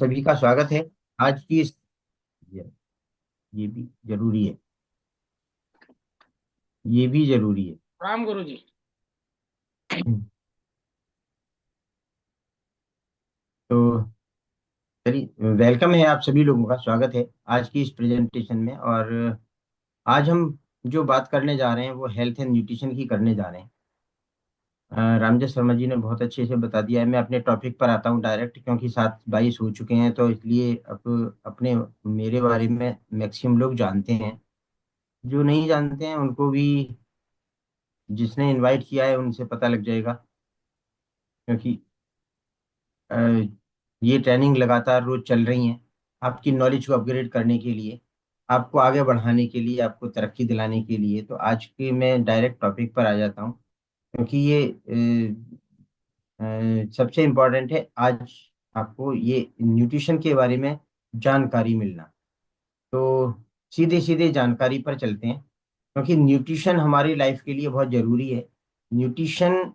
सभी का स्वागत है। आज की ये ये भी जरूरी है। ये भी जरूरी है। राम गुरु जी। तो चलिए, वेलकम है, आप सभी लोगों का स्वागत है आज की इस प्रेजेंटेशन में। और आज हम जो बात करने जा रहे हैं वो हेल्थ एंड न्यूट्रिशन की करने जा रहे हैं। रामजय शर्मा जी ने बहुत अच्छे से बता दिया है। मैं अपने टॉपिक पर आता हूँ डायरेक्ट, क्योंकि 7:22 हो चुके हैं, तो इसलिए अब अपने मेरे बारे में मैक्सिमम लोग जानते हैं। जो नहीं जानते हैं उनको भी, जिसने इनवाइट किया है उनसे पता लग जाएगा। क्योंकि अ, ये ट्रेनिंग लगातार रोज चल रही है, आपकी नॉलेज को अपग्रेड करने के लिए, आपको आगे बढ़ाने के लिए, आपको तरक्की दिलाने के लिए। तो आज के मैं डायरेक्ट टॉपिक पर आ जाता हूँ, क्योंकि ये सबसे इम्पोर्टेंट है आज आपको ये न्यूट्रिशन के बारे में जानकारी मिलना। तो सीधे सीधे जानकारी पर चलते हैं, क्योंकि न्यूट्रिशन हमारी लाइफ के लिए बहुत जरूरी है। न्यूट्रिशन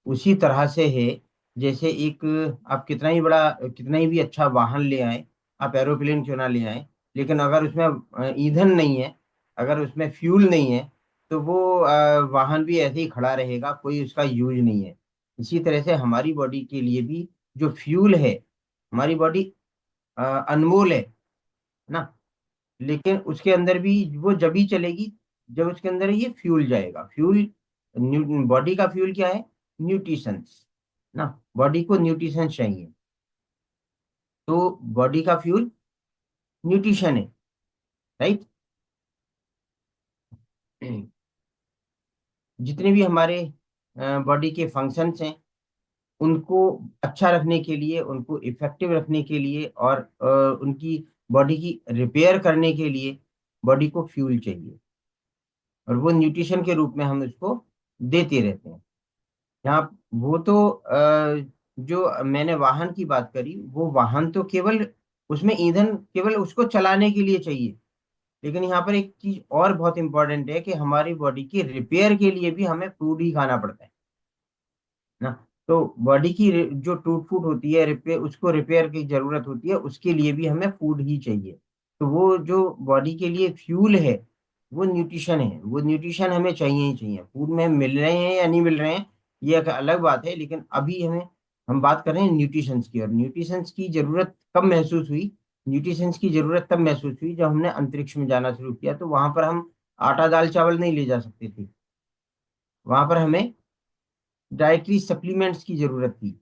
उसी तरह से है जैसे एक, आप कितना ही भी अच्छा वाहन ले आए, आप एरोप्लेन क्यों ना ले आए, लेकिन अगर उसमें ईंधन नहीं है, अगर उसमें फ्यूल नहीं है, तो वो वाहन भी ऐसे ही खड़ा रहेगा, कोई उसका यूज नहीं है। इसी तरह से हमारी बॉडी के लिए भी जो फ्यूल है, हमारी बॉडी अनमोल है ना। लेकिन उसके अंदर भी वो जब ही चलेगी जब उसके अंदर ये फ्यूल जाएगा। फ्यूल, बॉडी का फ्यूल क्या है? न्यूट्रिशंस ना। बॉडी को न्यूट्रिशन चाहिए, तो बॉडी का फ्यूल न्यूट्रिशन है, राइट। जितने भी हमारे बॉडी के फंक्शंस हैं, उनको अच्छा रखने के लिए, उनको इफेक्टिव रखने के लिए, और उनकी बॉडी की रिपेयर करने के लिए बॉडी को फ्यूल चाहिए, और वो न्यूट्रिशन के रूप में हम इसको देते रहते हैं। यहाँ वो तो जो मैंने वाहन की बात करी, वो वाहन तो केवल उसमें ईंधन केवल उसको चलाने के लिए चाहिए। लेकिन यहाँ पर एक चीज और बहुत इंपॉर्टेंट है कि हमारी बॉडी की रिपेयर के लिए भी हमें फूड ही खाना पड़ता है ना। तो बॉडी की जो टूट फूट होती है, रिपेयर, उसको रिपेयर की जरूरत होती है, उसके लिए भी हमें फूड ही चाहिए। तो वो जो बॉडी के लिए फ्यूल है, वो न्यूट्रिशन है। वो न्यूट्रिशन हमें चाहिए ही चाहिए। फूड में मिल रहे हैं या नहीं मिल रहे हैं, ये एक अलग बात है, लेकिन अभी हम बात कर रहे हैं न्यूट्रिशंस की। और न्यूट्रिशंस की जरूरत कब महसूस हुई? न्यूट्रिशंस की जरूरत तब महसूस हुई जब हमने अंतरिक्ष में जाना शुरू किया। तो वहां पर हम आटा दाल चावल नहीं ले जा सकते थे, वहां पर हमें डाइटरी सप्लीमेंट्स की जरूरत थी।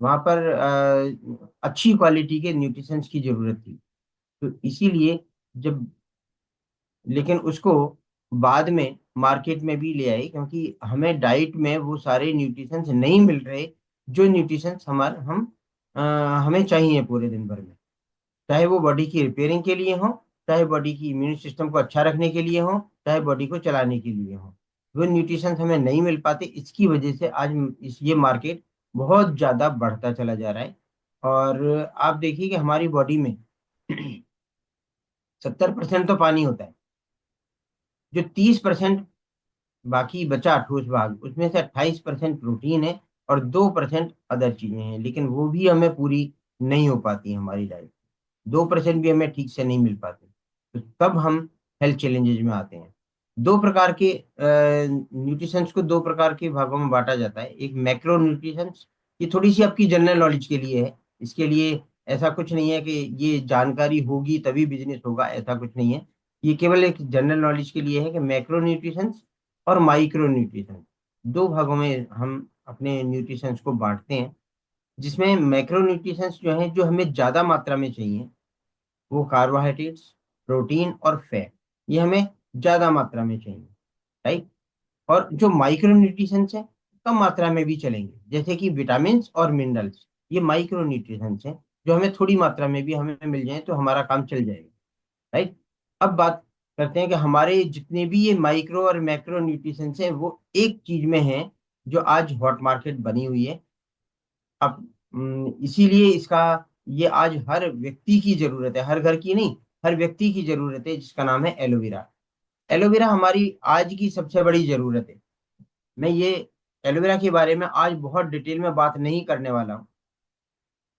वहां पर अच्छी क्वालिटी के न्यूट्रिशंस की जरूरत थी। तो इसीलिए जब, लेकिन उसको बाद में मार्केट में भी ले आई, क्योंकि हमें डाइट में वो सारे न्यूट्रिशंस नहीं मिल रहे जो न्यूट्रिशंस अ, हमें चाहिए पूरे दिन भर में। चाहे वो बॉडी की रिपेयरिंग के लिए हो, चाहे बॉडी की इम्यून सिस्टम को अच्छा रखने के लिए हो, चाहे बॉडी को चलाने के लिए हो, वो न्यूट्रिशन हमें नहीं मिल पाते। इसकी वजह से आज ये मार्केट बहुत ज्यादा बढ़ता चला जा रहा है। और आप देखिए कि हमारी बॉडी में 70% तो पानी होता है, जो 30% बाकी बचा ठोस भाग, उसमें से 28% प्रोटीन है, और 2% अदर चीजें हैं, लेकिन वो भी हमें पूरी नहीं हो पाती है हमारी डाइट। 2% भी हमें ठीक से नहीं मिल पाते। तो तब हम हेल्थ चैलेंजेज में आते हैं। दो प्रकार के न्यूट्रिशंस को दो प्रकार के भागों में बांटा जाता है। एक मैक्रो न्यूट्रिशंस, ये थोड़ी सी आपकी जनरल नॉलेज के लिए है। इसके लिए ऐसा कुछ नहीं है कि ये जानकारी होगी तभी बिजनेस होगा, ऐसा कुछ नहीं है। ये केवल एक जनरल नॉलेज के लिए है कि मैक्रो न्यूट्रिशंस और माइक्रो न्यूट्रिशंस, दो भागों में हम अपने न्यूट्रिशंस को बांटते हैं। जिसमें मैक्रो न्यूट्रिशंस जो हैं, जो हमें ज्यादा मात्रा में चाहिए, वो कार्बोहाइड्रेट्स, प्रोटीन और फैट, ये हमें ज्यादा मात्रा में चाहिए, राइट। और जो माइक्रो न्यूट्रिशंस हैं, कम मात्रा में भी चलेंगे, जैसे कि विटामिन और मिनरल्स। ये माइक्रो न्यूट्रिशंस हैं, जो हमें थोड़ी मात्रा में भी हमें मिल जाए तो हमारा काम चल जाएगा, राइट। अब बात करते हैं कि हमारे जितने भी ये माइक्रो और मैक्रो न्यूट्रिशंस हैं, वो एक चीज में हैं जो आज हॉट मार्केट बनी हुई है। अब इसीलिए इसका, ये आज हर व्यक्ति की जरूरत है, हर घर की नहीं, हर व्यक्ति की जरूरत है, जिसका नाम है एलोवेरा। एलोवेरा हमारी आज की सबसे बड़ी जरूरत है। मैं ये एलोवेरा के बारे में आज बहुत डिटेल में बात नहीं करने वाला हूँ,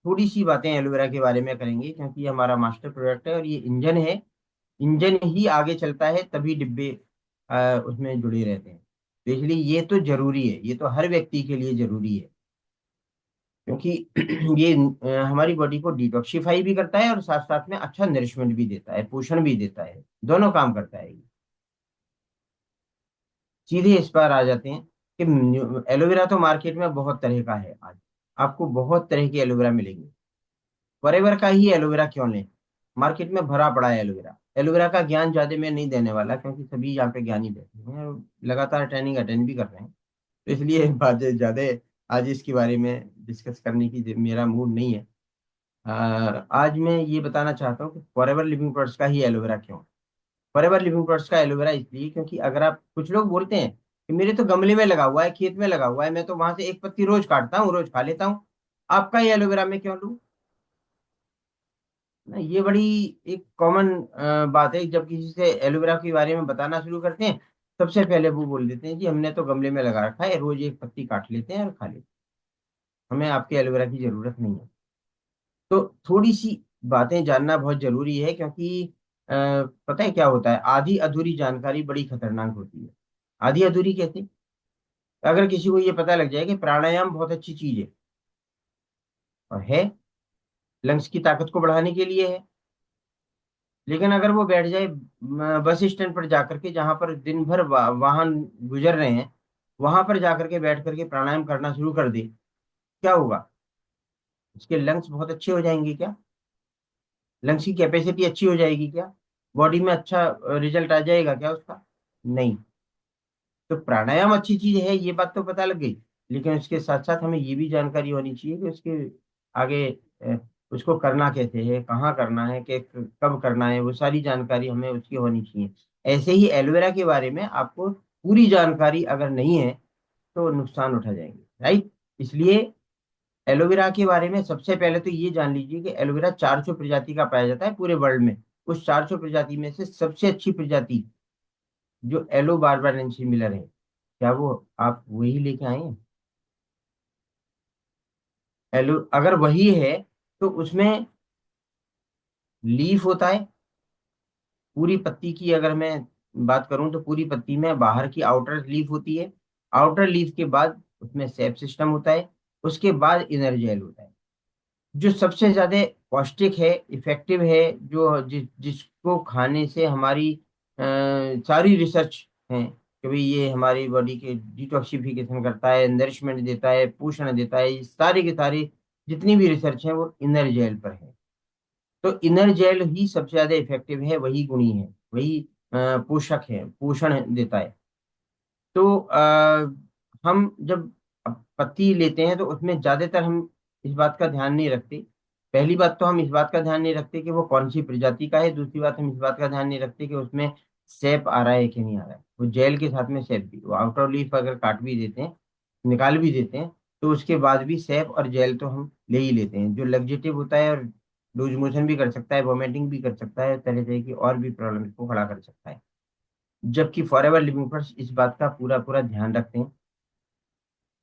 थोड़ी सी बातें एलोवेरा के बारे में करेंगे, क्योंकि ये हमारा मास्टर प्रोडक्ट है और ये इंजन है। इंजन ही आगे चलता है, तभी डिब्बे उसमें जुड़े रहते हैं। तो इसलिए ये तो जरूरी है, ये तो हर व्यक्ति के लिए जरूरी है, क्योंकि ये हमारी बॉडी को डिटॉक्सिफाई भी करता है और साथ साथ में अच्छा नरिशमेंट भी देता है, पोषण भी देता है, दोनों काम करता है ये। सीधे इस पर आ जाते हैं कि एलोवेरा तो मार्केट में बहुत तरह का है आज, आपको बहुत तरह के एलोवेरा मिलेंगे। फॉरेवर का ही एलोवेरा क्यों लें, मार्केट में भरा पड़ा है एलोवेरा। एलोवेरा का ज्ञान ज्यादा मैं नहीं देने वाला, क्योंकि सभी यहाँ पे ज्ञानी बैठे हैं और लगातार ट्रेनिंग अटेंड भी कर रहे हैं। तो इसलिए बात ज्यादा आज इसके बारे में डिस्कस करने की मेरा मूड नहीं है। आज मैं ये बताना चाहता हूँ कि फॉरेवर लिविंग प्रोडक्ट्स का ही एलोवेरा क्यों। फॉरेवर लिविंग प्रोडक्ट्स का एलोवेरा इसलिए क्योंकि अगर आप, कुछ लोग बोलते हैं कि मेरे तो गमले में लगा हुआ है, खेत में लगा हुआ है, मैं तो वहां से एक पत्ती रोज काटता हूँ, रोज खा लेता हूँ, आपका ये एलोवेरा मैं क्यों लूँ। ना, ये बड़ी एक कॉमन बात है। जब किसी से एलोवेरा के बारे में बताना शुरू करते हैं, सबसे पहले वो बोल देते हैं कि हमने तो गमले में लगा रखा है, रोज एक पत्ती काट लेते हैं और खा लेते हैं, हमें आपके एलोवेरा की जरूरत नहीं है। तो थोड़ी सी बातें जानना बहुत जरूरी है, क्योंकि पता है क्या होता है, आधी अधूरी जानकारी बड़ी खतरनाक होती है। आधी अधूरी कैसे, अगर किसी को ये पता लग जाए कि प्राणायाम बहुत अच्छी चीज है, और है, लंग्स की ताकत को बढ़ाने के लिए है, लेकिन अगर वो बैठ जाए बस स्टैंड पर जाकर के, जहां पर दिन भर वाहन गुजर रहे हैं, वहां पर जाकर के बैठ करके प्राणायाम करना शुरू कर दे, क्या होगा, उसके लंग्स बहुत अच्छे हो जाएंगे क्या, लंग्स की कैपेसिटी अच्छी हो जाएगी क्या, बॉडी में अच्छा रिजल्ट आ जाएगा क्या उसका, नहीं। तो प्राणायाम अच्छी चीज है, ये बात तो पता लग गई, लेकिन उसके साथ साथ हमें ये भी जानकारी होनी चाहिए कि उसके आगे उसको करना कैसे है, कहाँ करना है, कि कब करना है, वो सारी जानकारी हमें उसकी होनी चाहिए। ऐसे ही एलोवेरा के बारे में आपको पूरी जानकारी अगर नहीं है, तो नुकसान उठा जाएंगे, राइट। इसलिए एलोवेरा के बारे में सबसे पहले तो ये जान लीजिए कि एलोवेरा 400 प्रजाति का पाया जाता है पूरे वर्ल्ड में। उस 400 प्रजाति में से सबसे अच्छी प्रजाति जो एलो बारबाडेंसी मिलर है, क्या वो आप वही लेके आए हैं। एलो अगर वही है, तो उसमें लीफ होता है, पूरी पत्ती की अगर मैं बात करूं तो पूरी पत्ती में बाहर की आउटर लीफ होती है, आउटर लीफ के बाद उसमें सेप सिस्टम होता है, उसके बाद इनर जेल होता है। जो सबसे ज्यादा पौष्टिक है, इफेक्टिव है, जो जिसको खाने से हमारी सारी रिसर्च है कि भाई ये हमारी बॉडी के डिटॉक्सिफिकेशन करता है, नरिशमेंट देता है, पोषण देता है, ये सारी की सारी जितनी भी रिसर्च है वो इनर जेल पर है। तो इनर जेल ही सबसे ज्यादा इफेक्टिव है, वही गुणी है, वही पोषक है, पोषण देता है। तो हम जब पत्ती लेते हैं तो उसमें ज्यादातर हम इस बात का ध्यान नहीं रखते। पहली बात तो हम इस बात का ध्यान नहीं रखते कि वो कौन सी प्रजाति का है, दूसरी बात हम इस बात का ध्यान नहीं रखते कि उसमें सेप आ रहा है कि नहीं आ रहा है। वो जेल के साथ में सेप भी, वो आउटर लीफ अगर काट भी देते हैं, निकाल भी देते हैं, तो उसके बाद भी सेप और जेल तो हम ले ही लेते हैं, जो लग्जेटिव होता है और लूज मोशन भी कर सकता है, वोमिटिंग भी कर सकता है, तरह तरह की और भी प्रॉब्लम को खड़ा कर सकता है। जबकि फॉरएवर लिविंग फर्स्ट इस बात का पूरा पूरा ध्यान रखते हैं।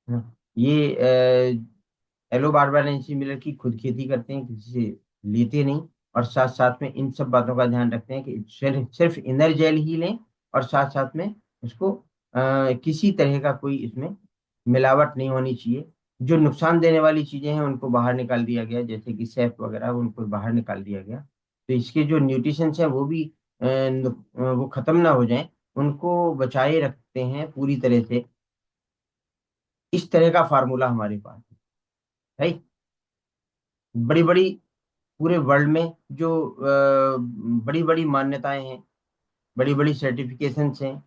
हाँ, ये एलो बारबाडेंसी मिलर की खुद खेती करते हैं, किसी से लेते नहीं, और साथ साथ में इन सब बातों का ध्यान रखते हैं कि सिर्फ सिर्फ इनर जेल ही लें, और साथ साथ में उसको किसी तरह का कोई इसमें मिलावट नहीं होनी चाहिए। जो नुकसान देने वाली चीजें हैं उनको बाहर निकाल दिया गया, जैसे कि सेफ वगैरह, उनको बाहर निकाल दिया गया। तो इसके जो न्यूट्रिशंस हैं वो भी वो खत्म ना हो जाएं, उनको बचाए रखते हैं पूरी तरह से। इस तरह का फार्मूला हमारे पास है, राइट। बड़ी बड़ी पूरे वर्ल्ड में जो बड़ी बड़ी मान्यताएं हैं, बड़ी बड़ी सर्टिफिकेशंस हैं,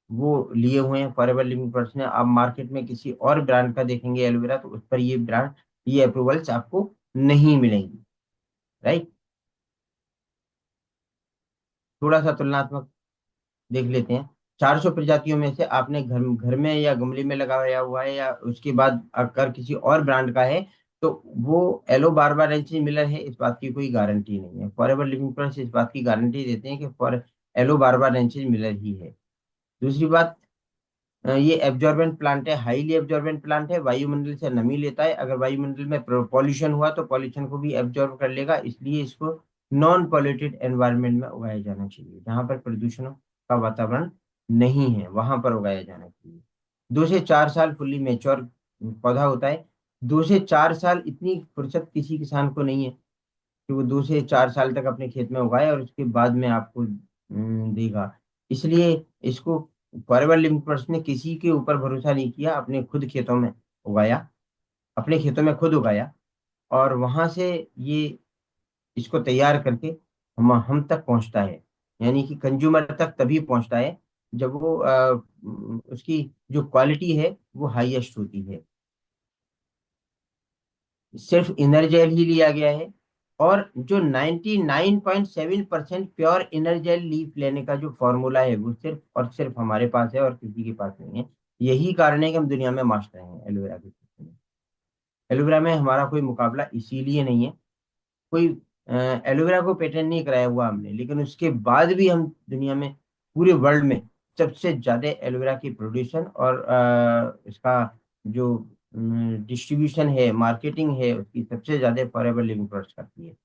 वो लिए हुए हैं फॉरएवर लिविंग प्रोडक्ट्स ने। आप मार्केट में किसी और ब्रांड का देखेंगे एलोवेरा, तो उस पर ये ब्रांड, ये अप्रूवल्स आपको नहीं मिलेंगी, राइट। थोड़ा सा तुलनात्मक देख लेते हैं। 400 प्रजातियों में से आपने घर घर में या गमले में लगाया हुआ है, या उसके बाद अगर किसी और ब्रांड का है, तो वो एलो बारबाडेंसी मिलर है, इस बात की कोई गारंटी नहीं है। फॉरएवर लिविंग प्लस इस बात की गारंटी देते हैं कि फॉर एलो बारबाडेंसी मिलर ही है। दूसरी बात, ये एब्जॉर्बेंट प्लांट है, हाईली एब्जॉर्बेंट प्लांट है, वायुमंडल से नमी लेता है। अगर वायुमंडल में पॉल्यूशन हुआ तो पॉल्यूशन को भी एब्जॉर्ब कर लेगा, इसलिए इसको नॉन पॉल्यूटेड एनवायरनमेंट में उगाया जाना चाहिए। जहाँ पर प्रदूषण का वातावरण नहीं है वहां पर उगाया जाना चाहिए। 2 से 4 साल फुल्ली मेच्योर पौधा होता है। 2 से 4 साल इतनी फुर्सत किसी किसान को नहीं है कि वो 2 से 4 साल तक अपने खेत में उगाए और उसके बाद में आपको देगा। इसलिए इसको फॉरेवर लिमिटर्स ने किसी के ऊपर भरोसा नहीं किया, अपने खुद खेतों में उगाया, अपने खेतों में खुद उगाया, और वहां से ये इसको तैयार करके हम तक पहुंचता है। यानी कि कंज्यूमर तक तभी पहुंचता है जब वो उसकी जो क्वालिटी है वो हाईएस्ट होती है। सिर्फ इनर जेल ही लिया गया है, और जो 99.7% प्योर इनर जेल लीफ लेने का जो फॉर्मूला है वो सिर्फ और सिर्फ हमारे पास है और किसी के पास नहीं है। यही कारण है कि हम दुनिया में मास्टर हैं एलोवेरा के क्षेत्र में। एलोवेरा में हमारा कोई मुकाबला इसीलिए नहीं है। कोई एलोवेरा को पेटेंट नहीं कराया हुआ हमने, लेकिन उसके बाद भी हम दुनिया में, पूरे वर्ल्ड में सबसे ज्यादा एलोवेरा की प्रोड्यूशन और इसका जो डिस्ट्रीब्यूशन है, मार्केटिंग है, उसकी सबसे ज्यादा फॉरेवर लिविंग प्रोडक्ट्स करती है।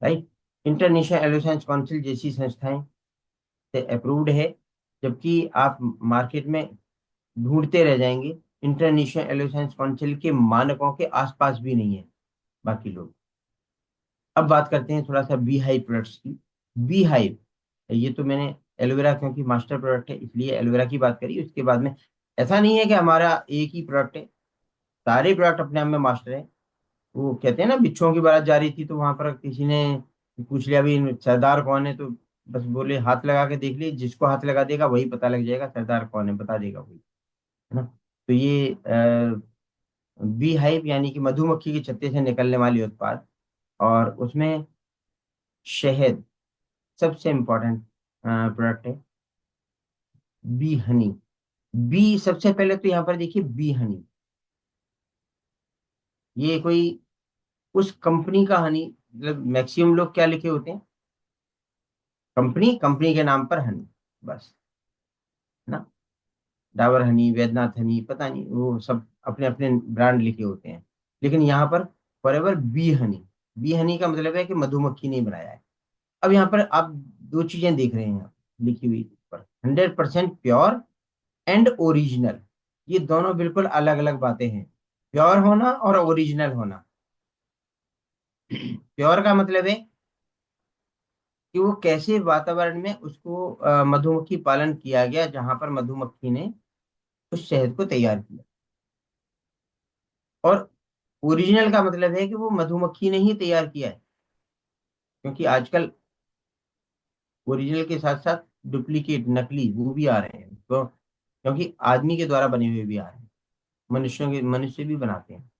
राइट। इंटरनेशनल एलोवेरा काउंसिल जैसी संस्थाएं से अप्रूव्ड है, जबकि आप मार्केट में ढूंढते रह जाएंगे, इंटरनेशनल एलोवेरा काउंसिल के मानकों के आसपास भी नहीं है बाकी लोग। अब बात करते हैं थोड़ा सा बी हाइव प्रोडक्ट्स की। बी हाइव, ये तो मैंने एलोवेरा क्योंकि मास्टर प्रोडक्ट है इसलिए एलोवेरा की बात करी। उसके बाद में ऐसा नहीं है कि हमारा एक ही प्रोडक्ट है, सारे प्रोडक्ट अपने आप में मास्टर है। वो कहते हैं ना, बिच्छुओं की बारात जा रही थी तो वहां पर किसी ने पूछ लिया भी सरदार कौन है, तो बस बोले हाथ लगा के देख ली, जिसको हाथ लगा देगा वही पता लग जाएगा सरदार कौन है, बता देगा वही, है ना। तो ये बी हाइव यानी कि मधुमक्खी के छत्ते से निकलने वाली उत्पाद, और उसमें शहद सबसे इम्पोर्टेंट प्रोडक्ट है। बी हनी, बी सबसे पहले तो यहाँ पर देखिए बी हनी, ये कोई उस कंपनी का हनी, मतलब मैक्सिमम लोग क्या लिखे होते हैं, कंपनी, कंपनी के नाम पर हनी, बस, है ना। डाबर हनी, वैद्यनाथ हनी, पता नहीं वो सब अपने अपने ब्रांड लिखे होते हैं। लेकिन यहाँ पर forever B Honey, B Honey का मतलब है कि मधुमक्खी ने बनाया है। अब यहाँ पर आप दो चीजें देख रहे हैं लिखी हुई पर, 100% प्योर एंड ओरिजिनल, ये दोनों बिल्कुल अलग अलग बातें हैं। प्योर होना और ओरिजिनल होना। प्योर का मतलब है कि वो कैसे वातावरण में उसको मधुमक्खी पालन किया गया जहां पर मधुमक्खी ने उस शहद को तैयार किया। और ओरिजिनल का मतलब है कि वो मधुमक्खी ने ही तैयार किया है, क्योंकि आजकल ओरिजिनल के साथ साथ डुप्लीकेट, नकली वो भी आ रहे हैं, तो क्योंकि आदमी के द्वारा बने हुए भी आ रहे हैं, मनुष्य भी बनाते हैं।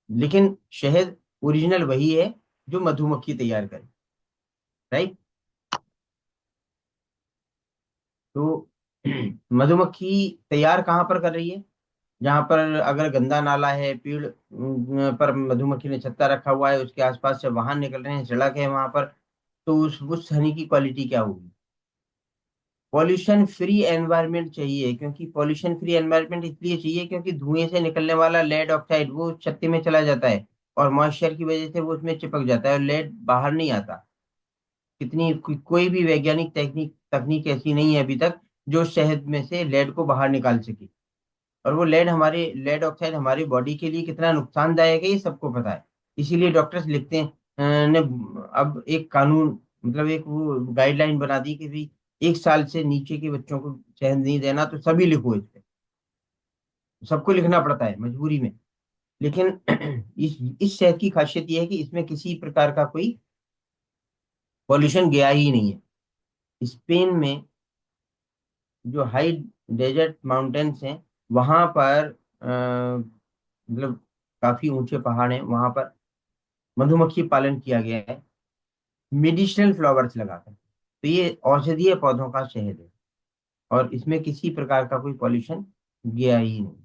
लेकिन शहद ओरिजिनल वही है जो मधुमक्खी तैयार करे। राइट। तो मधुमक्खी तैयार कहाँ पर कर रही है, जहां पर अगर गंदा नाला है, पेड़ पर मधुमक्खी ने छत्ता रखा हुआ है, उसके आसपास से वाहन निकल रहे हैं, सड़क है वहां पर, तो उस हनी की क्वालिटी क्या होगी। पॉल्यूशन फ्री एनवायरनमेंट चाहिए, क्योंकि पॉल्यूशन फ्री एनवायरनमेंट इसलिए चाहिए क्योंकि धुएं से निकलने वाला लेड ऑक्साइड वो छत्ते में चला जाता है, और मॉइस्चर की वजह से वो उसमें चिपक जाता है और लेड बाहर नहीं आता। कोई भी वैज्ञानिक टेक्निक तकनीक ऐसी नहीं है अभी तक जो शहद में से लेड को बाहर निकाल सके। और वो लेड ऑक्साइड हमारी बॉडी के लिए कितना नुकसानदायक है ये सबको पता है। इसीलिए डॉक्टर्स लिखते हैं, ने अब एक कानून, मतलब एक वो गाइडलाइन बना दी कि भाई 1 साल से नीचे के बच्चों को शहद नहीं देना, तो सभी लिखो इस पे, सबको लिखना पड़ता है मजबूरी में। लेकिन इस शहद की खासियत ये है कि इसमें किसी प्रकार का कोई पॉल्यूशन गया ही नहीं है। स्पेन में जो हाई डेजर्ट माउंटेन्स हैं वहां पर मतलब काफी ऊंचे पहाड़ हैं, वहां पर मधुमक्खी पालन किया गया है मेडिसिनल फ्लावर्स लगाकर। तो ये औषधीय पौधों का शहद है, और इसमें किसी प्रकार का कोई पॉल्यूशन गया ही नहीं।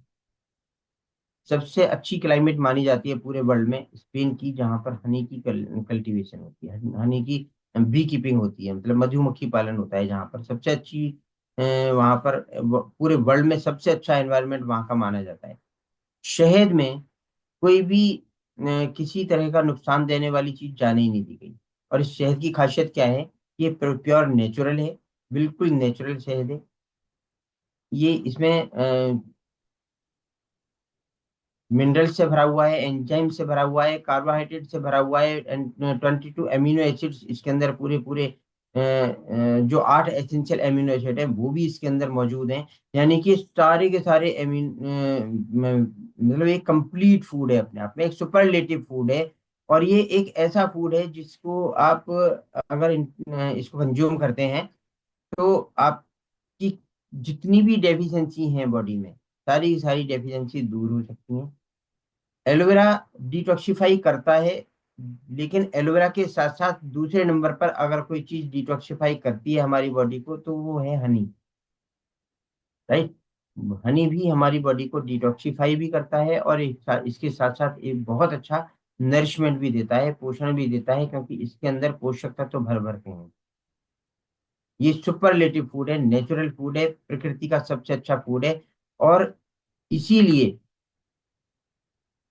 सबसे अच्छी क्लाइमेट मानी जाती है पूरे वर्ल्ड में स्पेन की, जहां पर हनी की कल्टीवेशन होती है, हनी की बी कीपिंग होती है, मतलब मधुमक्खी पालन होता है जहाँ पर सबसे अच्छी, वहाँ पर पूरे वर्ल्ड में सबसे अच्छा एनवायरनमेंट वहाँ का माना जाता है। शहद में कोई भी किसी तरह का नुकसान देने वाली चीज जाने ही नहीं दी गई। और इस शहद की खासियत क्या है? ये प्योर नेचुरल है, बिल्कुल नेचुरल शहद है। ये इसमें मिनरल से भरा हुआ है, एंजाइम से भरा हुआ है, कार्बोहाइड्रेट से भरा हुआ है, एंड 22 अमीनो एसिड्स इसके अंदर पूरे पूरे जो 8 एसेंशियल अमीनो एसिड है वो भी इसके अंदर मौजूद हैं। यानी कि सारे के सारे मतलब एक कंप्लीट फूड है, अपने आप में एक सुपरलेटिव फूड है। और ये एक ऐसा फूड है जिसको आप अगर इसको कंज्यूम करते हैं तो आपकी जितनी भी डेफिशिएंसी हैं बॉडी में, सारी की सारी डेफिशिएंसी दूर हो सकती हैं। एलोवेरा डिटॉक्सिफाई करता है, लेकिन एलोवेरा के साथ साथ दूसरे नंबर पर अगर कोई चीज डिटॉक्सिफाई करती है हमारी बॉडी को तो वो है हनी। राइट। हनी भी हमारी बॉडी को डिटॉक्सिफाई भी करता है, और इसके साथ साथ एक बहुत अच्छा नरिशमेंट भी देता है, पोषण भी देता है, क्योंकि इसके अंदर पोषक तत्व तो भर भर के हैं। ये सुपरलेटिव फूड है, नेचुरल फूड है, प्रकृति का सबसे अच्छा फूड है। और इसीलिए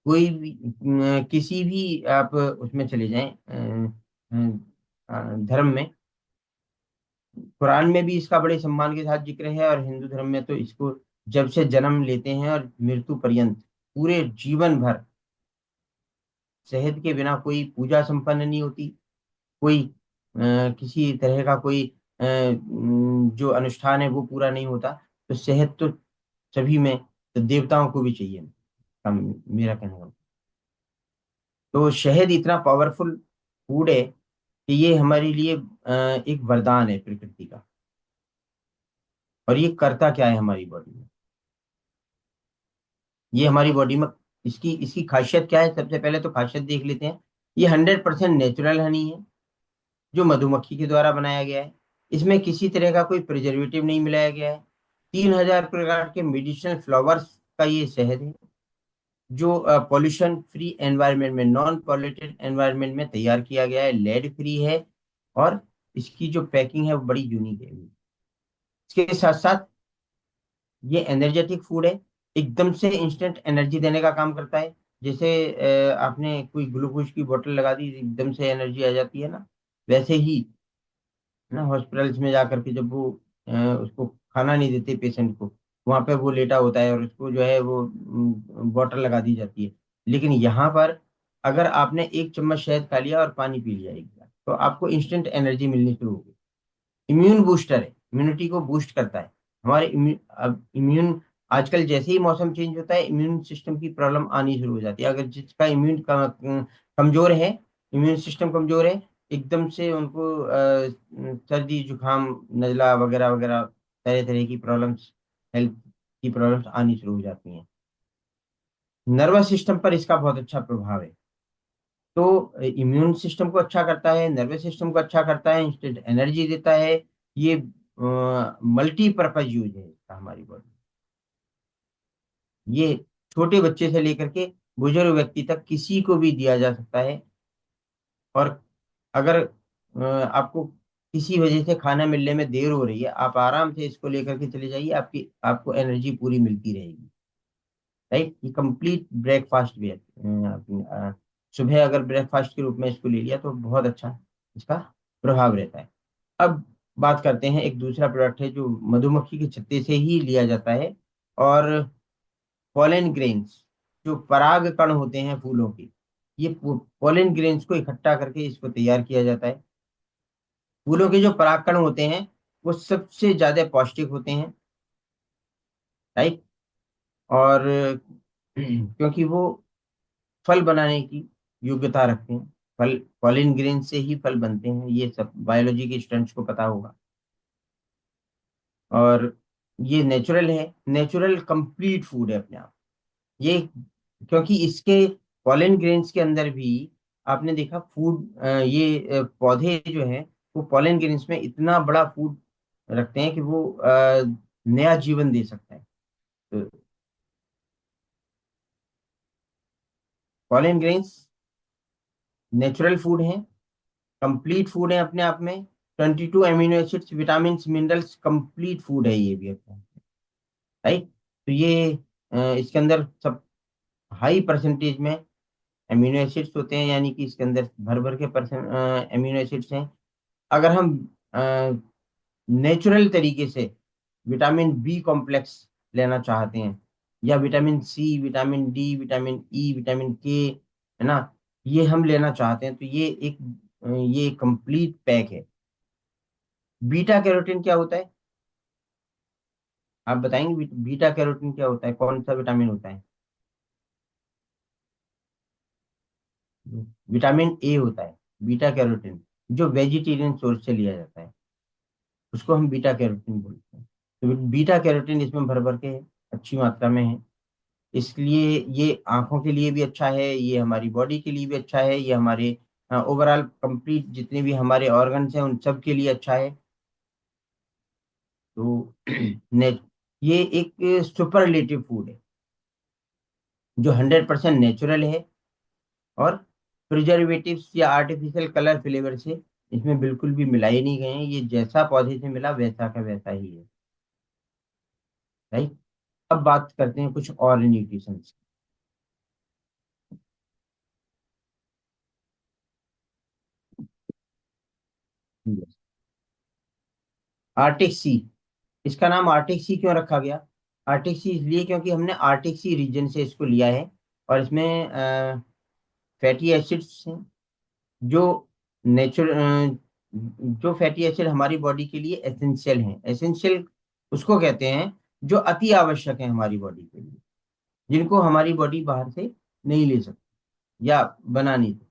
कोई भी किसी भी आप उसमें चले जाएं, धर्म में, कुरान में भी इसका बड़े सम्मान के साथ जिक्र है, और हिंदू धर्म में तो इसको जब से जन्म लेते हैं और मृत्यु पर्यंत पूरे जीवन भर शहद के बिना कोई पूजा संपन्न नहीं होती, कोई किसी तरह का कोई जो अनुष्ठान है वो पूरा नहीं होता। तो शहद तो सभी में, तो देवताओं को भी चाहिए, मेरा कहना है। तो शहद इतना पावरफुल फूड है कि ये हमारे लिए एक वरदान है प्रकृति का। और ये करता क्या है हमारी बॉडी में? ये हमारी बॉडी में इसकी इसकी खासियत क्या है? सबसे पहले तो खासियत देख लेते हैं। ये 100% नेचुरल हनी है, जो मधुमक्खी के द्वारा बनाया गया है। इसमें किसी तरह का कोई प्रिजर्वेटिव नहीं मिलाया गया है। 3,000 प्रकार के मेडिसिनल फ्लावर्स का ये शहद है, जो पॉल्यूशन फ्री एनवायरनमेंट में, नॉन पॉल्यूटेड एनवायरनमेंट में तैयार किया गया है, लेड फ्री है। और इसकी जो पैकिंग है वो बड़ी यूनिक है। इसके साथ साथ ये एनर्जेटिक फूड है, एकदम से इंस्टेंट एनर्जी देने का काम करता है। जैसे आपने कोई ग्लूकोज की बोतल लगा दी, एकदम से एनर्जी आ जाती है ना, वैसे ही ना हॉस्पिटल्स में जाकर के जब वो उसको खाना नहीं देते पेशेंट को, वहां पे वो लेटा होता है और उसको जो है वो बॉटल लगा दी जाती है। लेकिन यहाँ पर अगर आपने एक चम्मच शहद खा लिया और पानी पी लिया एक गिलास, तो आपको इंस्टेंट एनर्जी मिलनी शुरू होगी। इम्यून बूस्टर है, इम्यूनिटी को बूस्ट करता है। हमारे अब इम्यून, आजकल जैसे ही मौसम चेंज होता है इम्यून सिस्टम की प्रॉब्लम आनी शुरू हो जाती है। अगर जिसका कमजोर है, इम्यून सिस्टम कमजोर है, एकदम से उनको सर्दी जुकाम नजला वगैरह वगैरह तरह तरह की प्रॉब्लम्स, हेल्थ की प्रॉब्लम्स आनी शुरू हो जाती हैं। नर्वस सिस्टम पर इसका बहुत अच्छा प्रभाव है। तो इम्यून सिस्टम को अच्छा करता है, नर्वस सिस्टम को अच्छा करता है, इंस्टेंट एनर्जी देता है। ये मल्टीपर्पज यूज है इसका हमारी बॉडी। ये छोटे बच्चे से लेकर के बुजुर्ग व्यक्ति तक किसी को भी दिया जा सकता है। और अगर आपको किसी वजह से खाना मिलने में देर हो रही है, आप आराम से इसको लेकर के चले जाइए, आपकी आपको एनर्जी पूरी मिलती रहेगी। राइट। ये कंप्लीट ब्रेकफास्ट भी है। सुबह अगर ब्रेकफास्ट के रूप में इसको ले लिया तो बहुत अच्छा इसका प्रभाव रहता है। अब बात करते हैं, एक दूसरा प्रोडक्ट है जो मधुमक्खी के छत्ते से ही लिया जाता है, और पॉलन ग्रेन्स, जो पराग कण होते हैं फूलों के, ये पॉलन ग्रेन्स को इकट्ठा करके इसको तैयार किया जाता है। फूलों के जो पराग कण होते हैं वो सबसे ज्यादा पौष्टिक होते हैं। राइट। और क्योंकि वो फल बनाने की योग्यता रखते हैं। फल पॉलिन ग्रेन से ही फल बनते हैं, ये सब बायोलॉजी के स्टूडेंट्स को पता होगा। और ये नेचुरल है, नेचुरल कंप्लीट फूड है अपने आप। ये क्योंकि इसके पॉलिन ग्रेन्स के अंदर भी आपने देखा फूड, ये पौधे जो हैं वो पॉलिन ग्रेन्स में इतना बड़ा फूड रखते हैं कि वो नया जीवन दे सकता है। तो पॉलिन ग्रेन्स नेचुरल फूड हैं, कंप्लीट फूड है अपने आप में। 22 amino acids, vitamin, minerals, complete food है ये भी अपना। राइट। तो ये इसके अंदर सब हाई परसेंटेज में अमीनो एसिड्स होते हैं, यानी कि इसके अंदर भर भर के परसेंट अमीनो एसिड्स हैं। अगर हम नेचुरल तरीके से विटामिन बी कॉम्प्लेक्स लेना चाहते हैं, या vitamin C, vitamin D, vitamin E, vitamin K, है ना, ये हम लेना चाहते हैं, तो ये कंप्लीट पैक है। बीटा कैरोटीन क्या होता है? आप बताएंगे बीटा कैरोटीन क्या होता है, कौन सा विटामिन होता है? विटामिन ए होता है बीटा कैरोटीन, जो वेजिटेरियन सोर्स से लिया जाता है, उसको हम बीटा कैरोटीन बोलते हैं। तो बीटा कैरोटीन इसमें भर भर के है, अच्छी मात्रा में है। इसलिए ये आंखों के लिए भी अच्छा है, ये हमारी बॉडी के लिए भी अच्छा है, ये हमारे ओवरऑल कंप्लीट जितने भी हमारे ऑर्गन्स हैं उन सब के लिए अच्छा है। तो ने ये एक सुपरलेटिव फूड है, जो 100% नेचुरल है, और प्रिजर्वेटिव्स या आर्टिफिशियल कलर फ्लेवर से इसमें बिल्कुल भी मिलाए नहीं गए हैं। ये जैसा पौधे से मिला वैसा का वैसा ही है। राइट। अब बात करते हैं कुछ और न्यूट्रिशन की। आर्टिक सी। इसका नाम आर्टिक सी क्यों रखा गया? आर्टिक सी इसलिए क्योंकि हमने आर्टिक सी रीजन से इसको लिया है, और इसमें फैटी एसिड्स हैं, जो नेचुरल जो फैटी एसिड हमारी बॉडी के लिए एसेंशियल हैं। एसेंशियल उसको कहते हैं जो अति आवश्यक है हमारी बॉडी के लिए, जिनको हमारी बॉडी बाहर से नहीं ले सकती या बना नहीं सकती।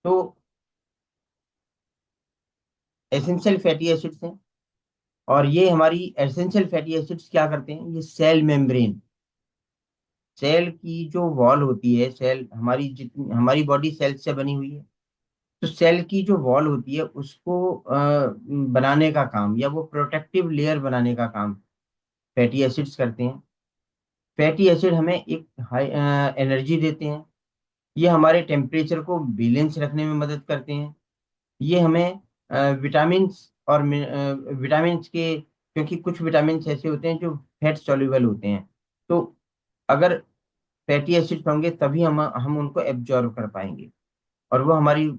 तो एसेंशियल फैटी एसिड्स हैं। और ये हमारी एसेंशियल फैटी एसिड्स क्या करते हैं, ये सेल मेम्ब्रेन, सेल की जो वॉल होती है, सेल हमारी जितनी हमारी बॉडी सेल से बनी हुई है, तो सेल की जो वॉल होती है उसको बनाने का काम, या वो प्रोटेक्टिव लेयर बनाने का काम फैटी एसिड्स करते हैं। फैटी एसिड हमें एक हाई एनर्जी देते हैं। ये हमारे टेम्परेचर को बैलेंस रखने में मदद करते हैं। ये हमें विटामिन और विटामिन के, क्योंकि कुछ विटामिन ऐसे होते हैं जो फैट सॉल्युबल होते हैं, तो अगर फैटी एसिड्स होंगे तभी हम उनको एब्जॉर्ब कर पाएंगे। और वो हमारी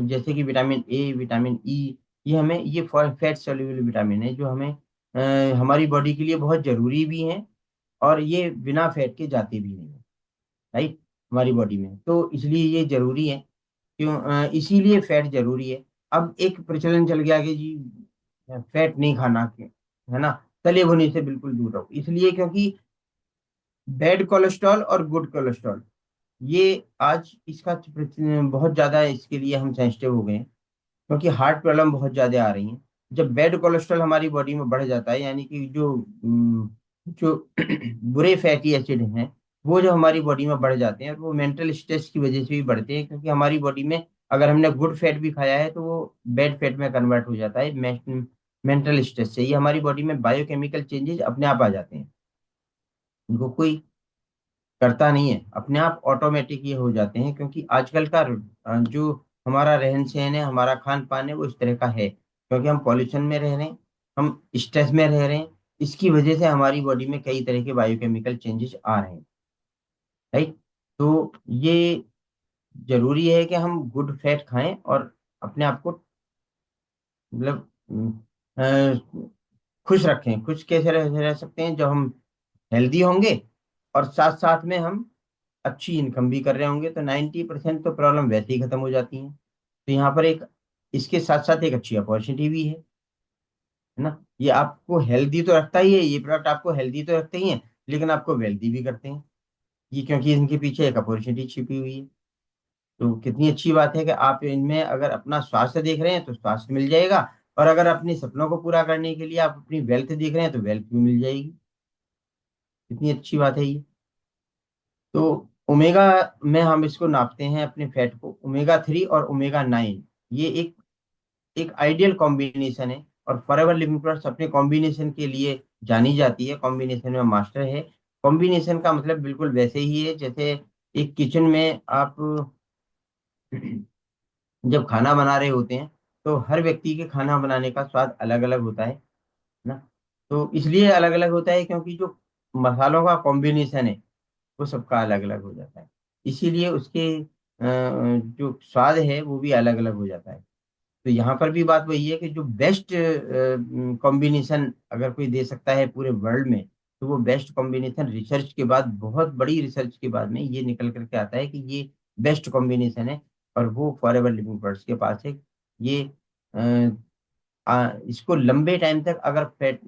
जैसे कि विटामिन ए, विटामिन ई, ये फैट सॉल्युबल विटामिन है, जो हमें हमारी बॉडी के लिए बहुत जरूरी भी है, और ये बिना फैट के जाते भी नहीं है। राइट। हमारी बॉडी में तो इसलिए ये जरूरी है। क्यों? इसीलिए फैट जरूरी है। अब एक प्रचलन चल गया कि जी फैट नहीं खाना है ना, तले भुने से बिल्कुल दूर रहो, इसलिए क्योंकि बैड कोलेस्ट्रॉल और गुड कोलेस्ट्रॉल, ये आज इसका बहुत ज्यादा इसके लिए हम सेंसिटिव हो गए हैं, क्योंकि हार्ट प्रॉब्लम बहुत ज्यादा आ रही हैं। जब बैड कोलेस्ट्रॉल हमारी बॉडी में बढ़ जाता है, यानी कि जो बुरे फैटी एसिड हैं, वो जो हमारी बॉडी में बढ़ जाते हैं, और वो मेंटल स्ट्रेस की वजह से भी बढ़ते हैं, क्योंकि हमारी बॉडी में अगर हमने गुड फैट भी खाया है तो वो बैड फैट में कन्वर्ट हो जाता है मेंटल स्ट्रेस से। ये हमारी बॉडी में बायोकेमिकल चेंजेस अपने आप आ जाते हैं, उनको कोई करता नहीं है, अपने आप ऑटोमेटिक ये हो जाते हैं, क्योंकि आजकल का जो हमारा रहन सहन है, हमारा खान पान है, वो इस तरह का है, क्योंकि हम पॉल्यूशन में रह रहे हैं, हम स्ट्रेस में रह रहे हैं। इसकी वजह से हमारी बॉडी में कई तरह के बायोकेमिकल चेंजेस आ रहे हैं। राइट। तो ये जरूरी है कि हम गुड फैट खाएं, और अपने आप को मतलब खुश रखें। खुश कैसे रह सकते हैं? जब हम हेल्दी होंगे, और साथ साथ में हम अच्छी इनकम भी कर रहे होंगे, तो 90% तो प्रॉब्लम वैसे ही खत्म हो जाती है। तो यहाँ पर एक इसके साथ साथ एक अच्छी अपॉर्चुनिटी भी है ना। ये आपको हेल्दी तो रखता ही है, ये प्रोडक्ट आपको हेल्दी तो रखते ही हैं, लेकिन आपको वेल्दी भी करते हैं, ये क्योंकि इनके पीछे एक अपॉर्चुनिटी छिपी हुई है। तो कितनी अच्छी बात है कि आप इनमें अगर अपना स्वास्थ्य देख रहे हैं तो स्वास्थ्य मिल जाएगा, और अगर अपने सपनों को पूरा करने के लिए आप अपनी वेल्थ देख रहे हैं तो वेल्थ भी मिल जाएगी। कितनी अच्छी बात है ये। तो ओमेगा में हम इसको नापते हैं अपने फैट को, ओमेगा 3 और ओमेगा 9, ये एक एक आइडियल कॉम्बिनेशन है। और फॉरएवर लिविंग प्लस अपने कॉम्बिनेशन के लिए जानी जाती है, कॉम्बिनेशन में मास्टर है। कॉम्बिनेशन का मतलब बिल्कुल वैसे ही है जैसे एक किचन में आप जब खाना बना रहे होते हैं तो हर व्यक्ति के खाना बनाने का स्वाद अलग अलग होता है ना। तो इसलिए अलग अलग होता है क्योंकि जो मसालों का कॉम्बिनेशन है वो सबका अलग अलग हो जाता है। इसीलिए उसके जो स्वाद है वो भी अलग अलग हो जाता है। तो यहाँ पर भी बात वही है कि जो बेस्ट कॉम्बिनेशन अगर कोई दे सकता है पूरे वर्ल्ड में, तो वो बेस्ट कॉम्बिनेशन रिसर्च के बाद, बहुत बड़ी रिसर्च के बाद में ये निकल करके आता है कि ये बेस्ट कॉम्बिनेशन है। और वो फॉरएवर लिविंग बर्ड्स के पास है। ये इसको लंबे टाइम तक अगर फैट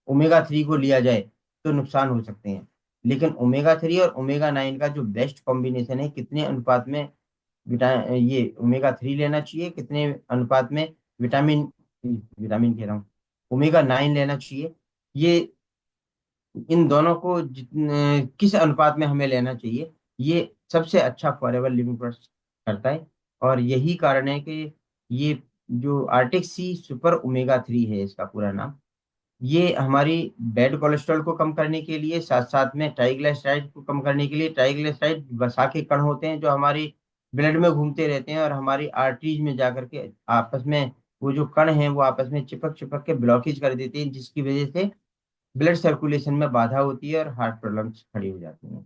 ओमेगा 3 को लिया जाए तो नुकसान हो सकते हैं। लेकिन ओमेगा 3 और ओमेगा 9 का जो बेस्ट कॉम्बिनेशन है, कितने अनुपात में विटा ये ओमेगा 3 लेना चाहिए, कितने अनुपात में विटामिन विटामिन कह रहा हूँ, ओमेगा 9 लेना चाहिए, ये इन दोनों को जितने किस अनुपात में हमें लेना चाहिए, ये सबसे अच्छा फॉरएवर लिविंग प्रोडक्ट करता है। और यही कारण है कि ये जो आर्टिक सी सुपर ओमेगा 3 है इसका पूरा नाम, ये हमारी बैड कोलेस्ट्रॉल को कम करने के लिए, साथ साथ में ट्राइग्लिसराइड को कम करने के लिए, ट्राइग्लिसराइड वसा के कण होते हैं जो हमारी ब्लड में घूमते रहते हैं और हमारी आर्टरीज में जाकर के आपस में, वो जो कण हैं वो आपस में चिपक चिपक के ब्लॉकेज कर देते हैं, जिसकी वजह से ब्लड सर्कुलेशन में बाधा होती है और हार्ट प्रॉब्लम्स खड़ी हो जाती हैं,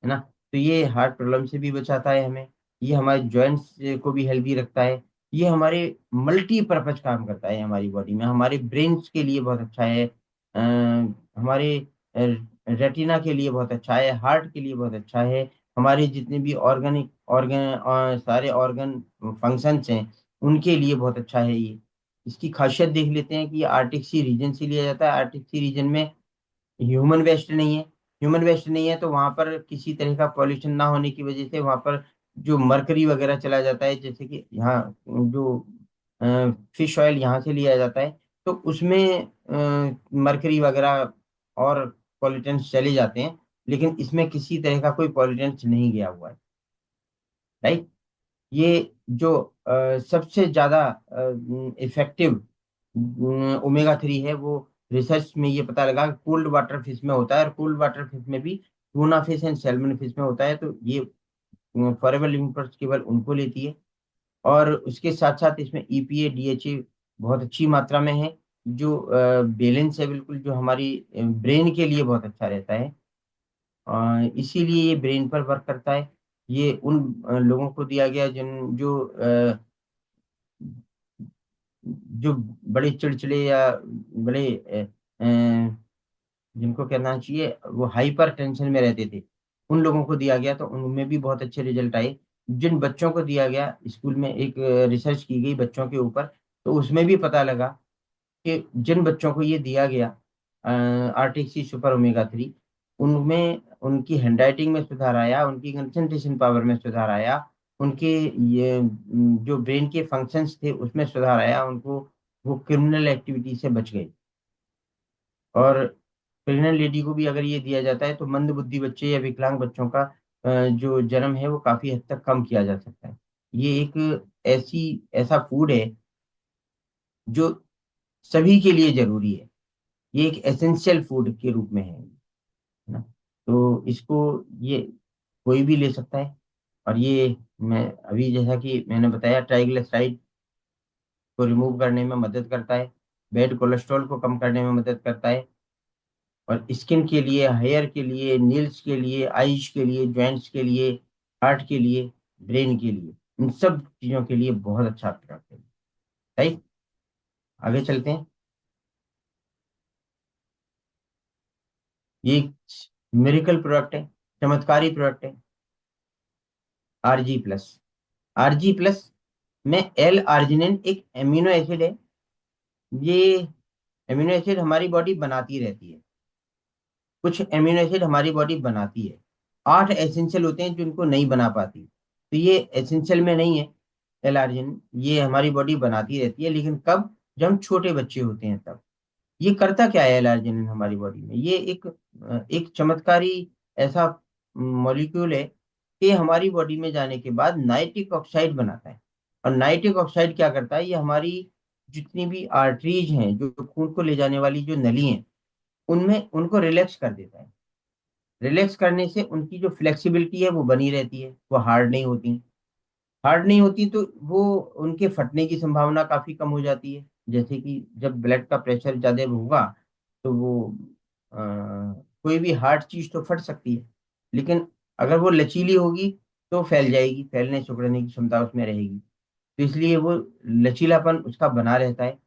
है ना। तो ये हार्ट प्रॉब्लम से भी बचाता है हमें। ये हमारे जॉइंट्स को भी हेल्दी रखता है। ये हमारे मल्टीपर्पज काम करता है हमारी बॉडी में, हमारे ब्रेन्स के लिए बहुत अच्छा है, हमारे रेटिना के लिए बहुत अच्छा है, हार्ट के लिए बहुत अच्छा है, हमारे जितने भी ऑर्गेनिक ऑर्गन सारे ऑर्गन फंक्शंस हैं उनके लिए बहुत अच्छा है ये। इसकी खासियत देख लेते हैं कि ये आर्टिक सी रीजन से लिया जाता है। आर्टिक सी रीजन में ह्यूमन वेस्ट नहीं है। ह्यूमन वेस्ट नहीं है तो वहां पर किसी तरह का पॉल्यूशन ना होने की वजह से वहां पर जो मरकरी वगैरह चला जाता है, जैसे कि यहाँ जो फिश ऑयल यहाँ से लिया जाता है तो उसमें मरकरी वगैरह और पॉल्यूटेंट्स चले जाते हैं। लेकिन इसमें किसी तरह का कोई पॉल्यूटेंट्स नहीं गया हुआ है, राइट। ये जो सबसे ज्यादा इफेक्टिव ओमेगा 3 है, वो रिसर्च में ये पता लगा कोल्ड वाटर फिश में होता है, और कोल्ड वाटर फिश में भी tuna fish and salmon fish में होता है। तो ये फॉरेवर लिविंग प्रोडक्ट्स केवल उनको लेती है। और उसके साथ साथ इसमें ईपीए डीएचए बहुत अच्छी मात्रा में है, जो बैलेंस है बिल्कुल, जो हमारी ब्रेन के लिए बहुत अच्छा रहता है। इसीलिए ये ब्रेन पर वर्क करता है। ये उन लोगों को दिया गया जिन जो बड़े चिड़चिड़े या बड़े जिनको कहना चाहिए वो हाइपर टेंशन में रहते थे, उन लोगों को दिया गया तो उनमें भी बहुत अच्छे रिजल्ट आए। जिन बच्चों को दिया गया, स्कूल में एक रिसर्च की गई बच्चों के ऊपर, तो उसमें भी पता लगा कि जिन बच्चों को ये दिया गया आरटीसी सुपर ओमेगा 3, उनमें उनकी हैंडराइटिंग में सुधार आया, उनकी कंसंट्रेशन पावर में सुधार आया, उनके ये जो ब्रेन के फंक्शंस थे उसमें सुधार आया, उनको वो क्रिमिनल एक्टिविटी से बच गए। और प्रेग्नेंट लेडी को भी अगर ये दिया जाता है तो मंद बुद्धि बच्चे या विकलांग बच्चों का जो जन्म है वो काफी हद तक कम किया जा सकता है। ये एक ऐसी ऐसा फूड है जो सभी के लिए जरूरी है। ये एक एसेंशियल फूड के रूप में है ना। तो इसको ये कोई भी ले सकता है। और ये मैं अभी जैसा कि मैंने बताया ट्राइग्लिसराइड को रिमूव करने में मदद करता है, बैड कोलेस्ट्रॉल को कम करने में मदद करता है, और स्किन के लिए, हेयर के लिए, नील्स के लिए, आईज के लिए, जॉइंट्स के लिए, हार्ट के लिए, ब्रेन के लिए, इन सब चीजों के लिए बहुत अच्छा प्रोडक्ट है। राइट। आगे चलते हैं। ये मिरेकल प्रोडक्ट है, चमत्कारी प्रोडक्ट है, आरजी प्लस। आरजी प्लस में एल आर्जिनिन एक एमिनो एसिड है। ये एमिनो एसिड हमारी बॉडी बनाती रहती है। कुछ एमिनो एसिड हमारी बॉडी बनाती है, 8 एसेंशियल होते हैं जो इनको नहीं बना पाती। तो ये एसेंशियल में नहीं है एल आर्जिनिन, ये हमारी बॉडी बनाती रहती है, लेकिन कब? जब हम छोटे बच्चे होते हैं तब। ये करता क्या है एल आर्जिनिन हमारी बॉडी में? ये एक चमत्कारी ऐसा मॉलिक्यूल है कि हमारी बॉडी में जाने के बाद नाइट्रिक ऑक्साइड बनाता है। और नाइट्रिक ऑक्साइड क्या करता है? ये हमारी जितनी भी आर्टरीज हैं, जो खून को ले जाने वाली जो नली हैं, उनमें उनको रिलैक्स कर देता है। रिलैक्स करने से उनकी जो फ्लेक्सिबिलिटी है वो बनी रहती है, वो हार्ड नहीं होती। हार्ड नहीं होती तो वो उनके फटने की संभावना काफी कम हो जाती है। जैसे कि जब ब्लड का प्रेशर ज्यादा होगा तो वो अ, कोई भी हार्ड चीज तो फट सकती है, लेकिन अगर वो लचीली होगी तो फैल जाएगी, फैलने सिकुड़ने की क्षमता उसमें रहेगी। तो इसलिए वो लचीलापन उसका बना रहता है।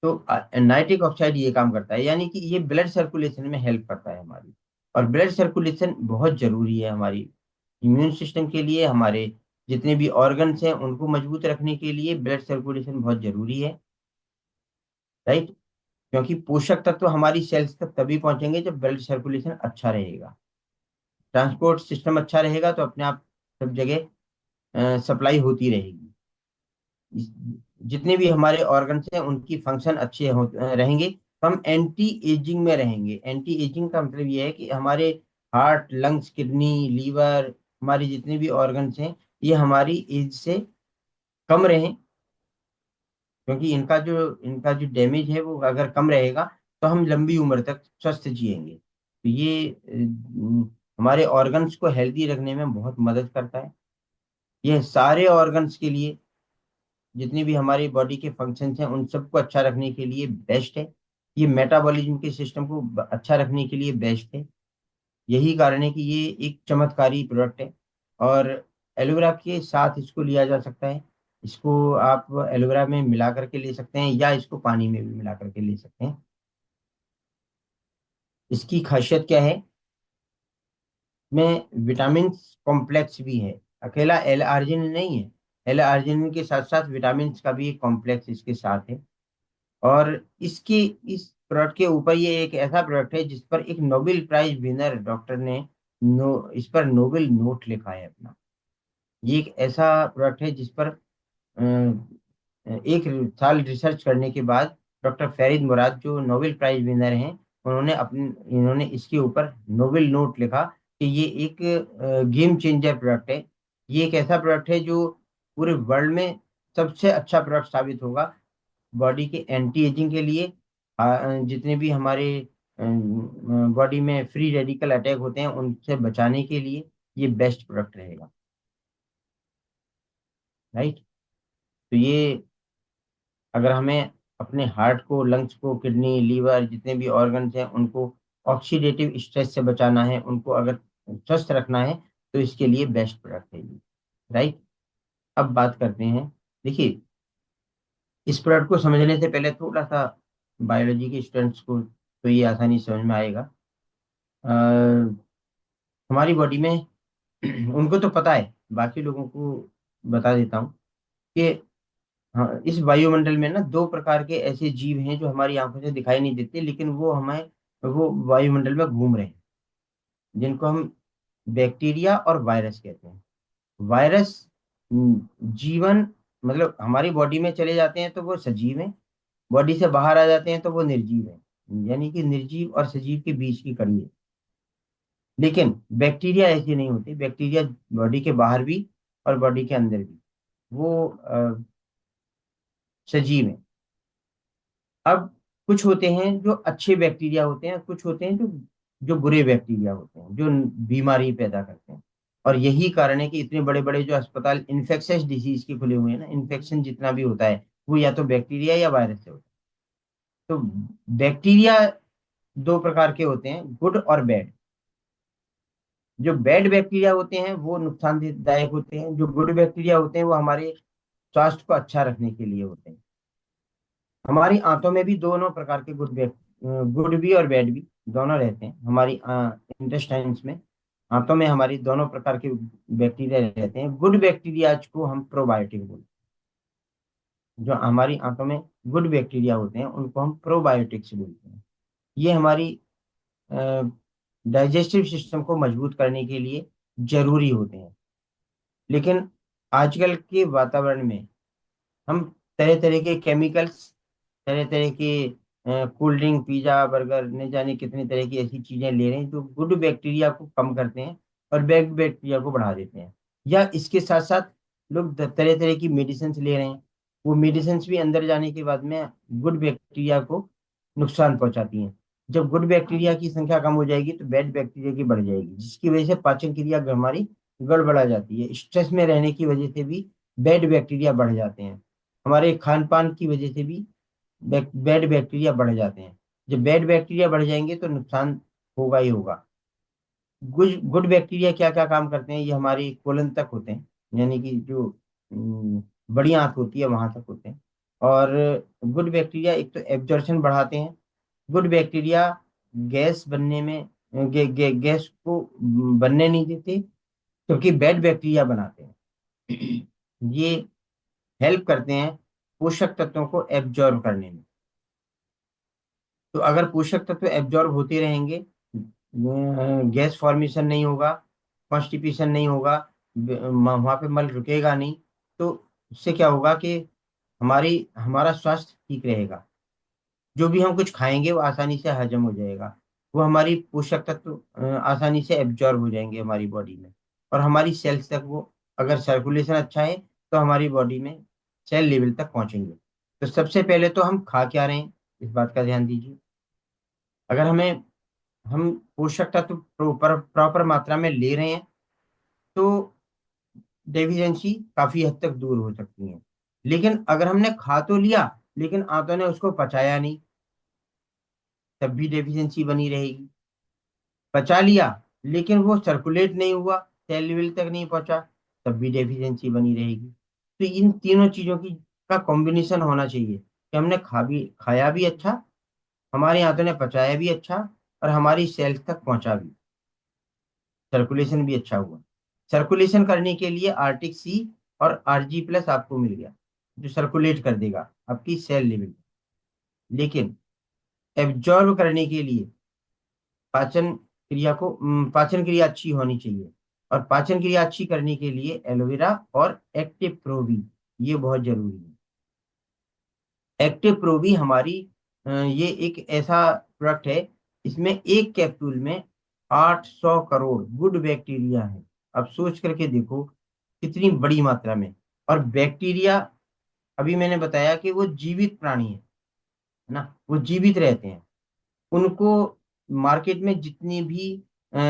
तो नाइट्रिक ऑक्साइड ये काम करता है, यानी कि ये ब्लड सर्कुलेशन में हेल्प करता है हमारी। और ब्लड सर्कुलेशन बहुत जरूरी है हमारी इम्यून सिस्टम के लिए, हमारे जितने भी ऑर्गन्स हैं उनको मजबूत रखने के लिए ब्लड सर्कुलेशन बहुत जरूरी है। राइट। क्योंकि पोषक तत्व हमारी सेल्स तक तभी पहुंचेंगे जब ब्लड सर्कुलेशन अच्छा रहेगा, ट्रांसपोर्ट सिस्टम अच्छा रहेगा, तो अपने आप सब जगह सप्लाई होती रहेगी। जितने भी हमारे ऑर्गन्स हैं उनकी फंक्शन रहेंगे, तो हम एंटी एजिंग में रहेंगे। एंटी एजिंग का मतलब ये है कि हमारे हार्ट, लंग्स, किडनी, लीवर, हमारे जितने भी ऑर्गन्स हैं ये हमारी एज से कम रहें। क्योंकि इनका जो डैमेज है वो अगर कम रहेगा तो हम लंबी उम्र तक स्वस्थ जिएंगे। तो ये हमारे ऑर्गन्स को हेल्दी रखने में बहुत मदद करता है। ये सारे ऑर्गन्स के लिए, जितनी भी हमारी बॉडी के फंक्शंस हैं उन सबको अच्छा रखने के लिए बेस्ट है। ये मेटाबॉलिज्म के सिस्टम को अच्छा रखने के लिए बेस्ट है। यही कारण है कि ये एक चमत्कारी प्रोडक्ट है। और एलोवेरा के साथ इसको लिया जा सकता है। इसको आप एलोवेरा में मिला करके ले सकते हैं या इसको पानी में भी मिला करके ले सकते हैं। इसकी खासियत क्या है, में विटामिन कॉम्प्लेक्स भी है, अकेला एल आर्जिनिन नहीं है। एल आर्जिनिन के साथ साथ विटामिन का भी एक कॉम्प्लेक्स इसके साथ है। और इसकी इस प्रोडक्ट के ऊपर ये एक ऐसा प्रोडक्ट है जिस पर एक नोबेल प्राइज विनर डॉक्टर ने इस पर नोबेल नोट लिखा है अपना। ये एक ऐसा प्रोडक्ट है जिस पर एक साल रिसर्च करने के बाद डॉक्टर फरीद मुराद जो नोबेल प्राइज विनर हैं, इन्होंने इसके ऊपर नोबेल नोट लिखा कि ये एक गेम चेंजर प्रोडक्ट है। ये एक ऐसा प्रोडक्ट है जो पूरे वर्ल्ड में सबसे अच्छा प्रोडक्ट साबित होगा बॉडी के एंटी एजिंग के लिए। जितने भी हमारे बॉडी में फ्री रेडिकल अटैक होते हैं उनसे बचाने के लिए ये बेस्ट प्रोडक्ट रहेगा। राइट। तो ये अगर हमें अपने हार्ट को, लंग्स को, किडनी, लीवर, जितने भी ऑर्गन्स हैं उनको ऑक्सीडेटिव स्ट्रेस से बचाना है, उनको अगर स्वस्थ रखना है, तो इसके लिए बेस्ट प्रोडक्ट है ये। राइट। अब बात करते हैं, देखिए, इस प्रोडक्ट को समझने से पहले थोड़ा सा बायोलॉजी के स्टूडेंट्स को तो ये आसानी से समझ में आएगा। हमारी बॉडी में उनको तो पता है, बाकी लोगों को बता देता हूँ कि हाँ, इस वायुमंडल में ना दो प्रकार के ऐसे जीव हैं जो हमारी आंखों से दिखाई नहीं देते, लेकिन वो वायुमंडल में घूम रहे हैं, जिनको हम बैक्टीरिया और वायरस कहते हैं। वायरस जीवन, मतलब हमारी बॉडी में चले जाते हैं तो वो सजीव हैं, बॉडी से बाहर आ जाते हैं तो वो निर्जीव हैं, यानी कि निर्जीव और सजीव के बीच की कड़ी है। लेकिन बैक्टीरिया ऐसे नहीं होते। बैक्टीरिया बॉडी के बाहर भी और बॉडी के अंदर भी वो सजीव हैं। अब कुछ होते हैं जो अच्छे बैक्टीरिया होते हैं, कुछ होते हैं जो जो बुरे बैक्टीरिया होते हैं, जो बीमारी पैदा करते हैं। और यही कारण है कि इतने बड़े बड़े जो अस्पताल इन्फेक्शियस डिसीज के खुले हुए हैं ना, इन्फेक्शन जितना भी होता है वो या तो बैक्टीरिया या वायरस से होता है। तो बैक्टीरिया दो प्रकार के होते हैं, गुड और बैड। जो बैड बैक्टीरिया होते हैं वो नुकसानदायक होते हैं, जो गुड बैक्टीरिया होते हैं वो हमारे स्वास्थ्य को अच्छा रखने के लिए होते हैं। हमारी आंतों में भी दोनों प्रकार के गुड भी और बैड भी दोनों रहते हैं हमारी इंटेस्टाइन्स में। आंतों में हमारी दोनों प्रकार के बैक्टीरिया रहते हैं। गुड बैक्टीरिया को हम प्रोबायोटिक बोलते हैं। जो हमारी आंतों में गुड बैक्टीरिया होते हैं उनको हम प्रोबायोटिक्स बोलते हैं। ये हमारी डाइजेस्टिव सिस्टम को मजबूत करने के लिए जरूरी होते हैं। लेकिन आजकल के वातावरण में हम तरह तरह के केमिकल्स, तरह तरह के कोल्ड ड्रिंक, पिज्जा, बर्गर, न जाने कितनी तरह की ऐसी चीजें ले रहे हैं जो गुड बैक्टीरिया को कम करते हैं और बैड बैक्टीरिया को बढ़ा देते हैं। या इसके साथ साथ लोग तरह तरह की मेडिसिन ले रहे हैं। वो मेडिसिन भी अंदर जाने के बाद में गुड बैक्टीरिया को नुकसान पहुंचाती हैं। जब गुड बैक्टीरिया की संख्या कम हो जाएगी तो बैड बैक्टीरिया की बढ़ जाएगी, जिसकी वजह से पाचन क्रिया हमारी गड़बड़ा जाती है। स्ट्रेस में रहने की वजह से भी बैड बैक्टीरिया बढ़ जाते हैं। हमारे खान पान की वजह से भी बैड बैक्टीरिया बढ़ जाते हैं। जब बैड बैक्टीरिया बढ़ जाएंगे तो नुकसान होगा ही होगा। गुड गुड बैक्टीरिया क्या क्या काम करते हैं, ये हमारी कोलन तक होते हैं, यानी कि जो बड़ी आंत होती है वहां तक होते हैं। और गुड बैक्टीरिया एक तो एब्जॉर्प्शन बढ़ाते हैं। गुड बैक्टीरिया गैस बनने में गैस को बनने नहीं देते, क्योंकि बैड बैक्टीरिया बनाते हैं। ये हेल्प करते हैं पोषक तत्वों को एब्जॉर्ब करने में। तो अगर पोषक तत्व एब्जॉर्ब होते रहेंगे, गैस फॉर्मेशन नहीं होगा, कॉन्स्टिपेशन नहीं होगा, वहां पे मल रुकेगा नहीं, तो उससे क्या होगा कि हमारी हमारा स्वास्थ्य ठीक रहेगा। जो भी हम कुछ खाएंगे वो आसानी से हजम हो जाएगा। वो हमारी पोषक तत्व आसानी से एब्जॉर्ब हो जाएंगे हमारी बॉडी में। और हमारी सेल्स तक वो, अगर सर्कुलेशन अच्छा है तो हमारी बॉडी में सेल लेवल तक पहुंचेंगे। तो सबसे पहले तो हम खा क्या रहे हैं, इस बात का ध्यान दीजिए। अगर हम पोषक तत्व प्रॉपर मात्रा में ले रहे हैं तो डेफिशिएंसी काफी हद तक दूर हो सकती है। लेकिन अगर हमने खा तो लिया लेकिन आंतों ने उसको पचाया नहीं, तब भी डेफिशिएंसी बनी रहेगी। पचा लिया लेकिन वो सर्कुलेट नहीं हुआ, सेल लेवल तक नहीं पहुंचा, तब भी डेफिशिएंसी बनी रहेगी। तो इन तीनों चीजों की का कॉम्बिनेशन होना चाहिए कि हमने खाया भी अच्छा, हमारे आंतों ने पचाया भी अच्छा, और हमारी सेल्स तक पहुंचा भी, सर्कुलेशन भी अच्छा हुआ। सर्कुलेशन करने के लिए आर्टिक सी और Rg+ आपको मिल गया, जो सर्कुलेट कर देगा आपकी सेल लेवल। लेकिन एब्जॉर्ब करने के लिए पाचन क्रिया अच्छी होनी चाहिए। और पाचन क्रिया अच्छी करने के लिए एलोवेरा और एक्टिव प्रो भी, ये बहुत जरूरी है। एक्टिव प्रो भी ये एक ऐसा प्रोडक्ट है, इसमें एक कैप्सूल में 800 करोड़ गुड बैक्टीरिया है। अब सोच करके देखो कितनी बड़ी मात्रा में। और बैक्टीरिया, अभी मैंने बताया कि वो जीवित प्राणी है ना, वो जीवित रहते हैं। उनको मार्केट में जितनी भी अ,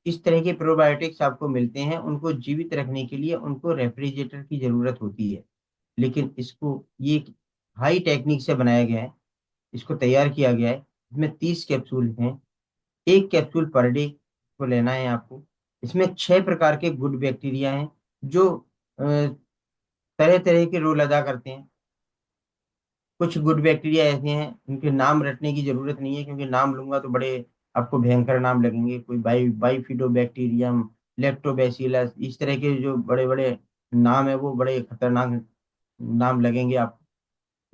इस तरह के प्रोबायोटिक्स आपको मिलते हैं, उनको जीवित रखने के लिए उनको रेफ्रिजरेटर की जरूरत होती है। लेकिन इसको ये एक हाई टेक्निक से बनाया गया है, इसको तैयार किया गया है। इसमें 30 कैप्सूल हैं, एक कैप्सूल पर डे को लेना है आपको। इसमें 6 प्रकार के गुड बैक्टीरिया हैं जो तरह तरह के रोल अदा करते हैं। कुछ गुड बैक्टीरिया ऐसे हैं उनके नाम रटने की जरूरत नहीं है, क्योंकि नाम लूंगा तो बड़े आपको भयंकर नाम लगेंगे। कोई बाईफिडोबैक्टीरियम, लेक्टोबैसिलस, इस तरह के जो बड़े बड़े नाम है वो बड़े खतरनाक नाम लगेंगे आपको।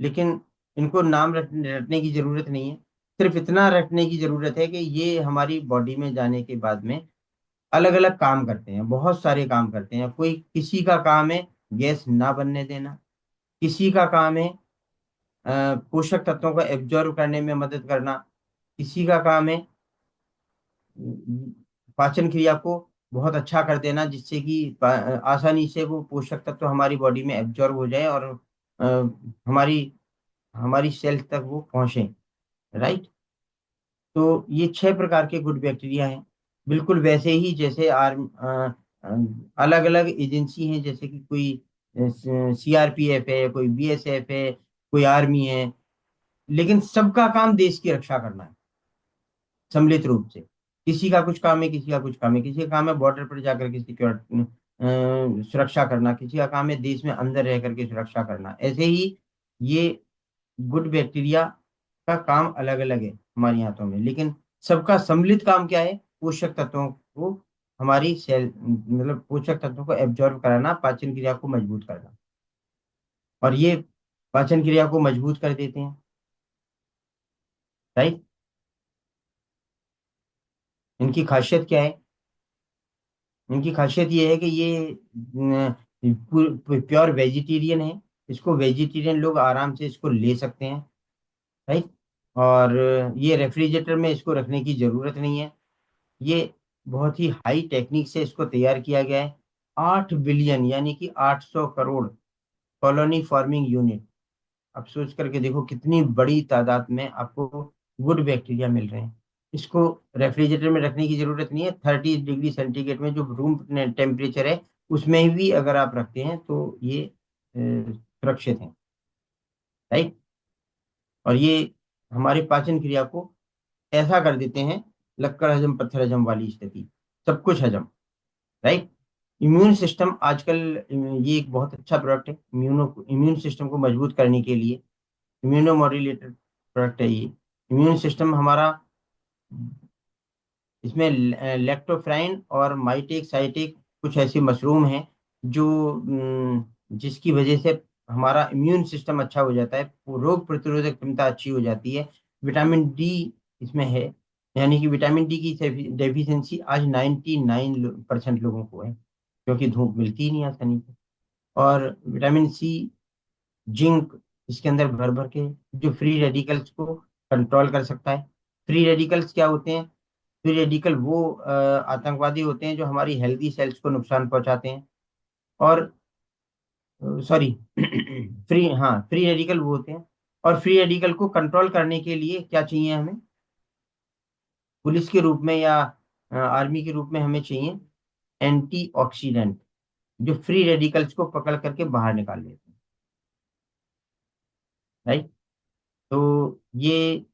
लेकिन इनको नाम रटने की जरूरत नहीं है। सिर्फ इतना रटने की जरूरत है कि ये हमारी बॉडी में जाने के बाद में अलग अलग काम करते हैं, बहुत सारे काम करते हैं। कोई किसी का काम है गैस ना बनने देना, किसी का काम है पोषक तत्वों को एब्जॉर्ब करने में मदद करना, किसी का काम है पाचन क्रिया को बहुत अच्छा कर देना, जिससे कि आसानी से वो पोषक तत्व हमारी बॉडी में एब्जॉर्ब हो जाए और अ, हमारी हमारी सेल्स तक वो पहुंचे। राइट। तो ये 6 प्रकार के गुड बैक्टीरिया हैं। बिल्कुल वैसे ही जैसे अलग अलग एजेंसी हैं, जैसे कि कोई CRPF है, कोई BSF है, कोई आर्मी है। लेकिन सबका काम देश की रक्षा करना है, सम्मिलित रूप से। किसी का कुछ काम है, किसी का कुछ काम है, किसी का काम है बॉर्डर पर जाकर के सुरक्षा करना, किसी का काम है देश में अंदर रह करके सुरक्षा करना। ऐसे ही ये गुड बैक्टीरिया का काम अलग अलग है हमारी आंतों में, लेकिन सबका सम्मिलित काम क्या है, पोषक तत्वों को हमारी सेल मतलब पोषक तत्वों को एब्जॉर्ब कराना, पाचन क्रिया को मजबूत करना। और ये पाचन क्रिया को मजबूत कर देते हैं। राइट। इनकी खासियत क्या है? इनकी खासियत ये है कि ये प्योर वेजिटेरियन है। इसको वेजिटेरियन लोग आराम से इसको ले सकते हैं। राइट। और ये रेफ्रिजरेटर में इसको रखने की जरूरत नहीं है। ये बहुत ही हाई टेक्निक से इसको तैयार किया गया है। 8 बिलियन यानी कि 800 करोड़ कॉलोनी फॉर्मिंग यूनिट। अब सोच करके देखो कितनी बड़ी तादाद में आपको गुड बैक्टीरिया मिल रहे हैं। इसको रेफ्रिजरेटर में रखने की जरूरत नहीं है। 30 डिग्री सेंटीग्रेड में जो रूम टेम्परेचर है उसमें भी अगर आप रखते हैं तो ये सुरक्षित है। राइट। और ये हमारे पाचन क्रिया को ऐसा कर देते हैं, लक्कड़ हजम पत्थर हजम वाली स्थिति, सब कुछ हजम। राइट। इम्यून सिस्टम आजकल ये एक बहुत अच्छा प्रोडक्ट है इम्यून सिस्टम को मजबूत करने के लिए। इम्यूनो मॉड्यूलेटर प्रोडक्ट है ये। इम्यून सिस्टम हमारा, इसमें लेक्टोफ्राइन और माइटेक साइटेक कुछ ऐसी मशरूम हैं जो जिसकी वजह से हमारा इम्यून सिस्टम अच्छा हो जाता है, रोग प्रतिरोधक क्षमता अच्छी हो जाती है। विटामिन डी इसमें है, यानी कि विटामिन डी की डेफिशिएंसी आज 99% लोगों को है, क्योंकि धूप मिलती ही नहीं आसानी से। और विटामिन सी, जिंक इसके अंदर भर भर के, जो फ्री रेडिकल्स को कंट्रोल कर सकता है। फ्री रेडिकल्स क्या होते हैं? फ्री रेडिकल वो आतंकवादी होते हैं जो हमारी हेल्दी सेल्स को नुकसान पहुंचाते हैं। और सॉरी फ्री रेडिकल वो होते हैं। और फ्री रेडिकल को कंट्रोल करने के लिए क्या चाहिए हमें? पुलिस के रूप में या आर्मी के रूप में हमें चाहिए एंटीऑक्सीडेंट, जो फ्री रेडिकल्स को पकड़ करके बाहर निकाल लेते हैं। राइट। तो ये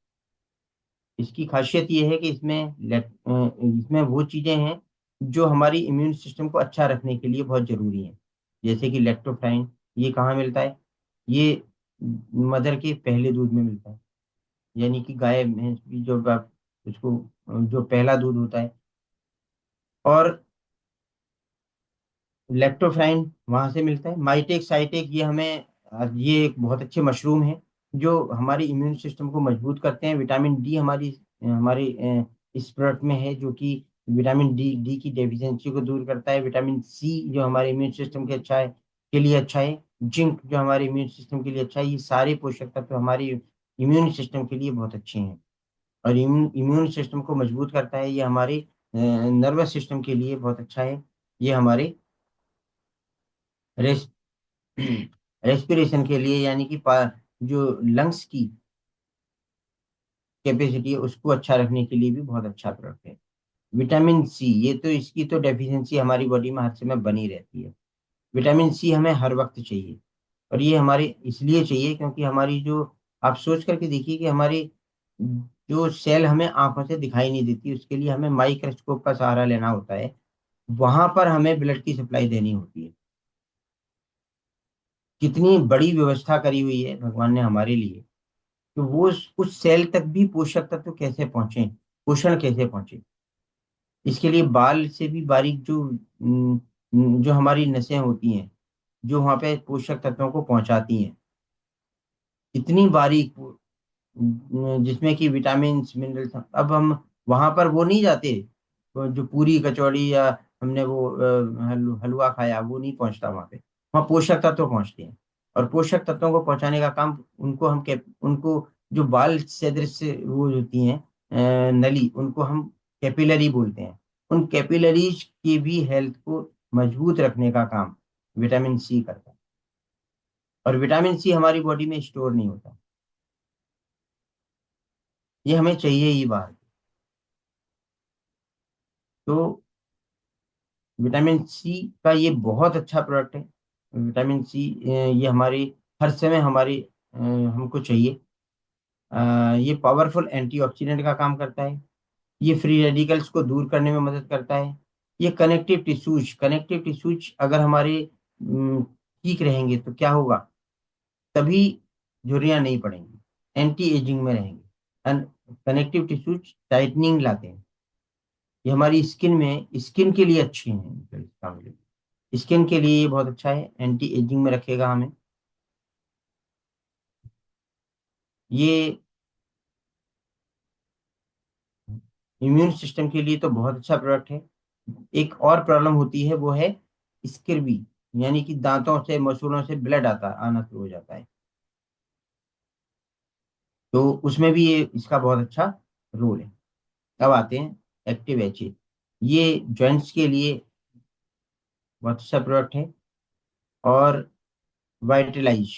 इसकी खासियत ये है कि इसमें वो चीजें हैं जो हमारी इम्यून सिस्टम को अच्छा रखने के लिए बहुत जरूरी हैं। जैसे कि लेक्टोफ्राइन, ये कहाँ मिलता है? ये मदर के पहले दूध में मिलता है, यानी कि गाय भैंस की जो उसको जो पहला दूध होता है। और लेप्टोफ्राइन वहां से मिलता है। माइटेक साइटेक ये हमें ये एक बहुत अच्छे मशरूम है जो हमारी इम्यून सिस्टम को मजबूत करते हैं। विटामिन डी हमारे इस प्रोडक्ट में है, जो कि विटामिन डी की डेफिशिएंसी को दूर करता है। विटामिन सी जो हमारे इम्यून सिस्टम के लिए अच्छा है। जिंक जो हमारे इम्यून सिस्टम के लिए अच्छा है। ये सारे पोषक तत्व हमारे इम्यून सिस्टम के लिए बहुत अच्छे हैं। और इम्यून सिस्टम को मजबूत करता है। ये हमारे नर्वस सिस्टम के लिए बहुत अच्छा है। ये हमारे रेस रेस्पिरेशन के लिए, यानी कि जो लंग्स की कैपेसिटी है उसको अच्छा रखने के लिए भी बहुत अच्छा प्रोडक्ट है। विटामिन सी, ये तो इसकी तो डेफिशिएंसी हमारी बॉडी में हर समय बनी रहती है। विटामिन सी हमें हर वक्त चाहिए। और ये हमारे इसलिए चाहिए क्योंकि हमारी जो, आप सोच करके देखिए कि हमारी जो सेल हमें आंखों से दिखाई नहीं देती, उसके लिए हमें माइक्रोस्कोप का सहारा लेना होता है। वहां पर हमें ब्लड की सप्लाई देनी होती है। कितनी बड़ी व्यवस्था करी हुई है भगवान ने हमारे लिए। तो वो उस सेल तक भी पोषक तत्व कैसे पहुंचे, पोषण कैसे पहुंचे, इसके लिए बाल से भी बारीक जो हमारी नसें होती हैं, जो वहां पे पोषक तत्वों को पहुंचाती हैं, इतनी बारीक, जिसमें कि विटामिन मिनरल्स। अब हम वहां पर वो नहीं जाते, जो पूरी कचौड़ी या हमने वो हलवा खाया वो नहीं पहुंचता वहां पे। वहाँ पोषक तत्व पहुंचते हैं। और पोषक तत्वों को पहुंचाने का काम उनको जो बाल सदृश वो होती हैं नली, उनको हम कैपिलरी बोलते हैं। उन कैपिलरीज की भी हेल्थ को मजबूत रखने का काम विटामिन सी करता है। और विटामिन सी हमारी बॉडी में स्टोर नहीं होता, ये हमें चाहिए ही बाहर। तो विटामिन सी का ये बहुत अच्छा प्रोडक्ट है। विटामिन सी ये हमारी हर समय हमारी हमको चाहिए। ये पावरफुल एंटीऑक्सीडेंट का काम करता है। ये फ्री रेडिकल्स को दूर करने में मदद करता है। ये कनेक्टिव टिश्यूज अगर हमारे ठीक रहेंगे तो क्या होगा? तभी झुर्रियां नहीं पड़ेंगी, एंटी एजिंग में रहेंगे। कनेक्टिव टिश्यूज टाइटनिंग लाते हैं। ये हमारी स्किन के लिए अच्छे हैं, मतलब इसका मतलब स्किन के लिए ये बहुत अच्छा है, एंटी एजिंग में रखेगा हमें। ये इम्यून सिस्टम के लिए तो बहुत अच्छा प्रोडक्ट है। एक और प्रॉब्लम होती है, वो है स्किर्वी, यानी कि दांतों से मसूड़ों से ब्लड आना शुरू हो जाता है। तो उसमें भी ये इसका बहुत अच्छा रोल है। अब आते हैं एक्टिव एचिड। ये जॉइंट्स के लिए बहुत अच्छा प्रोडक्ट है। और वाइटलाइज,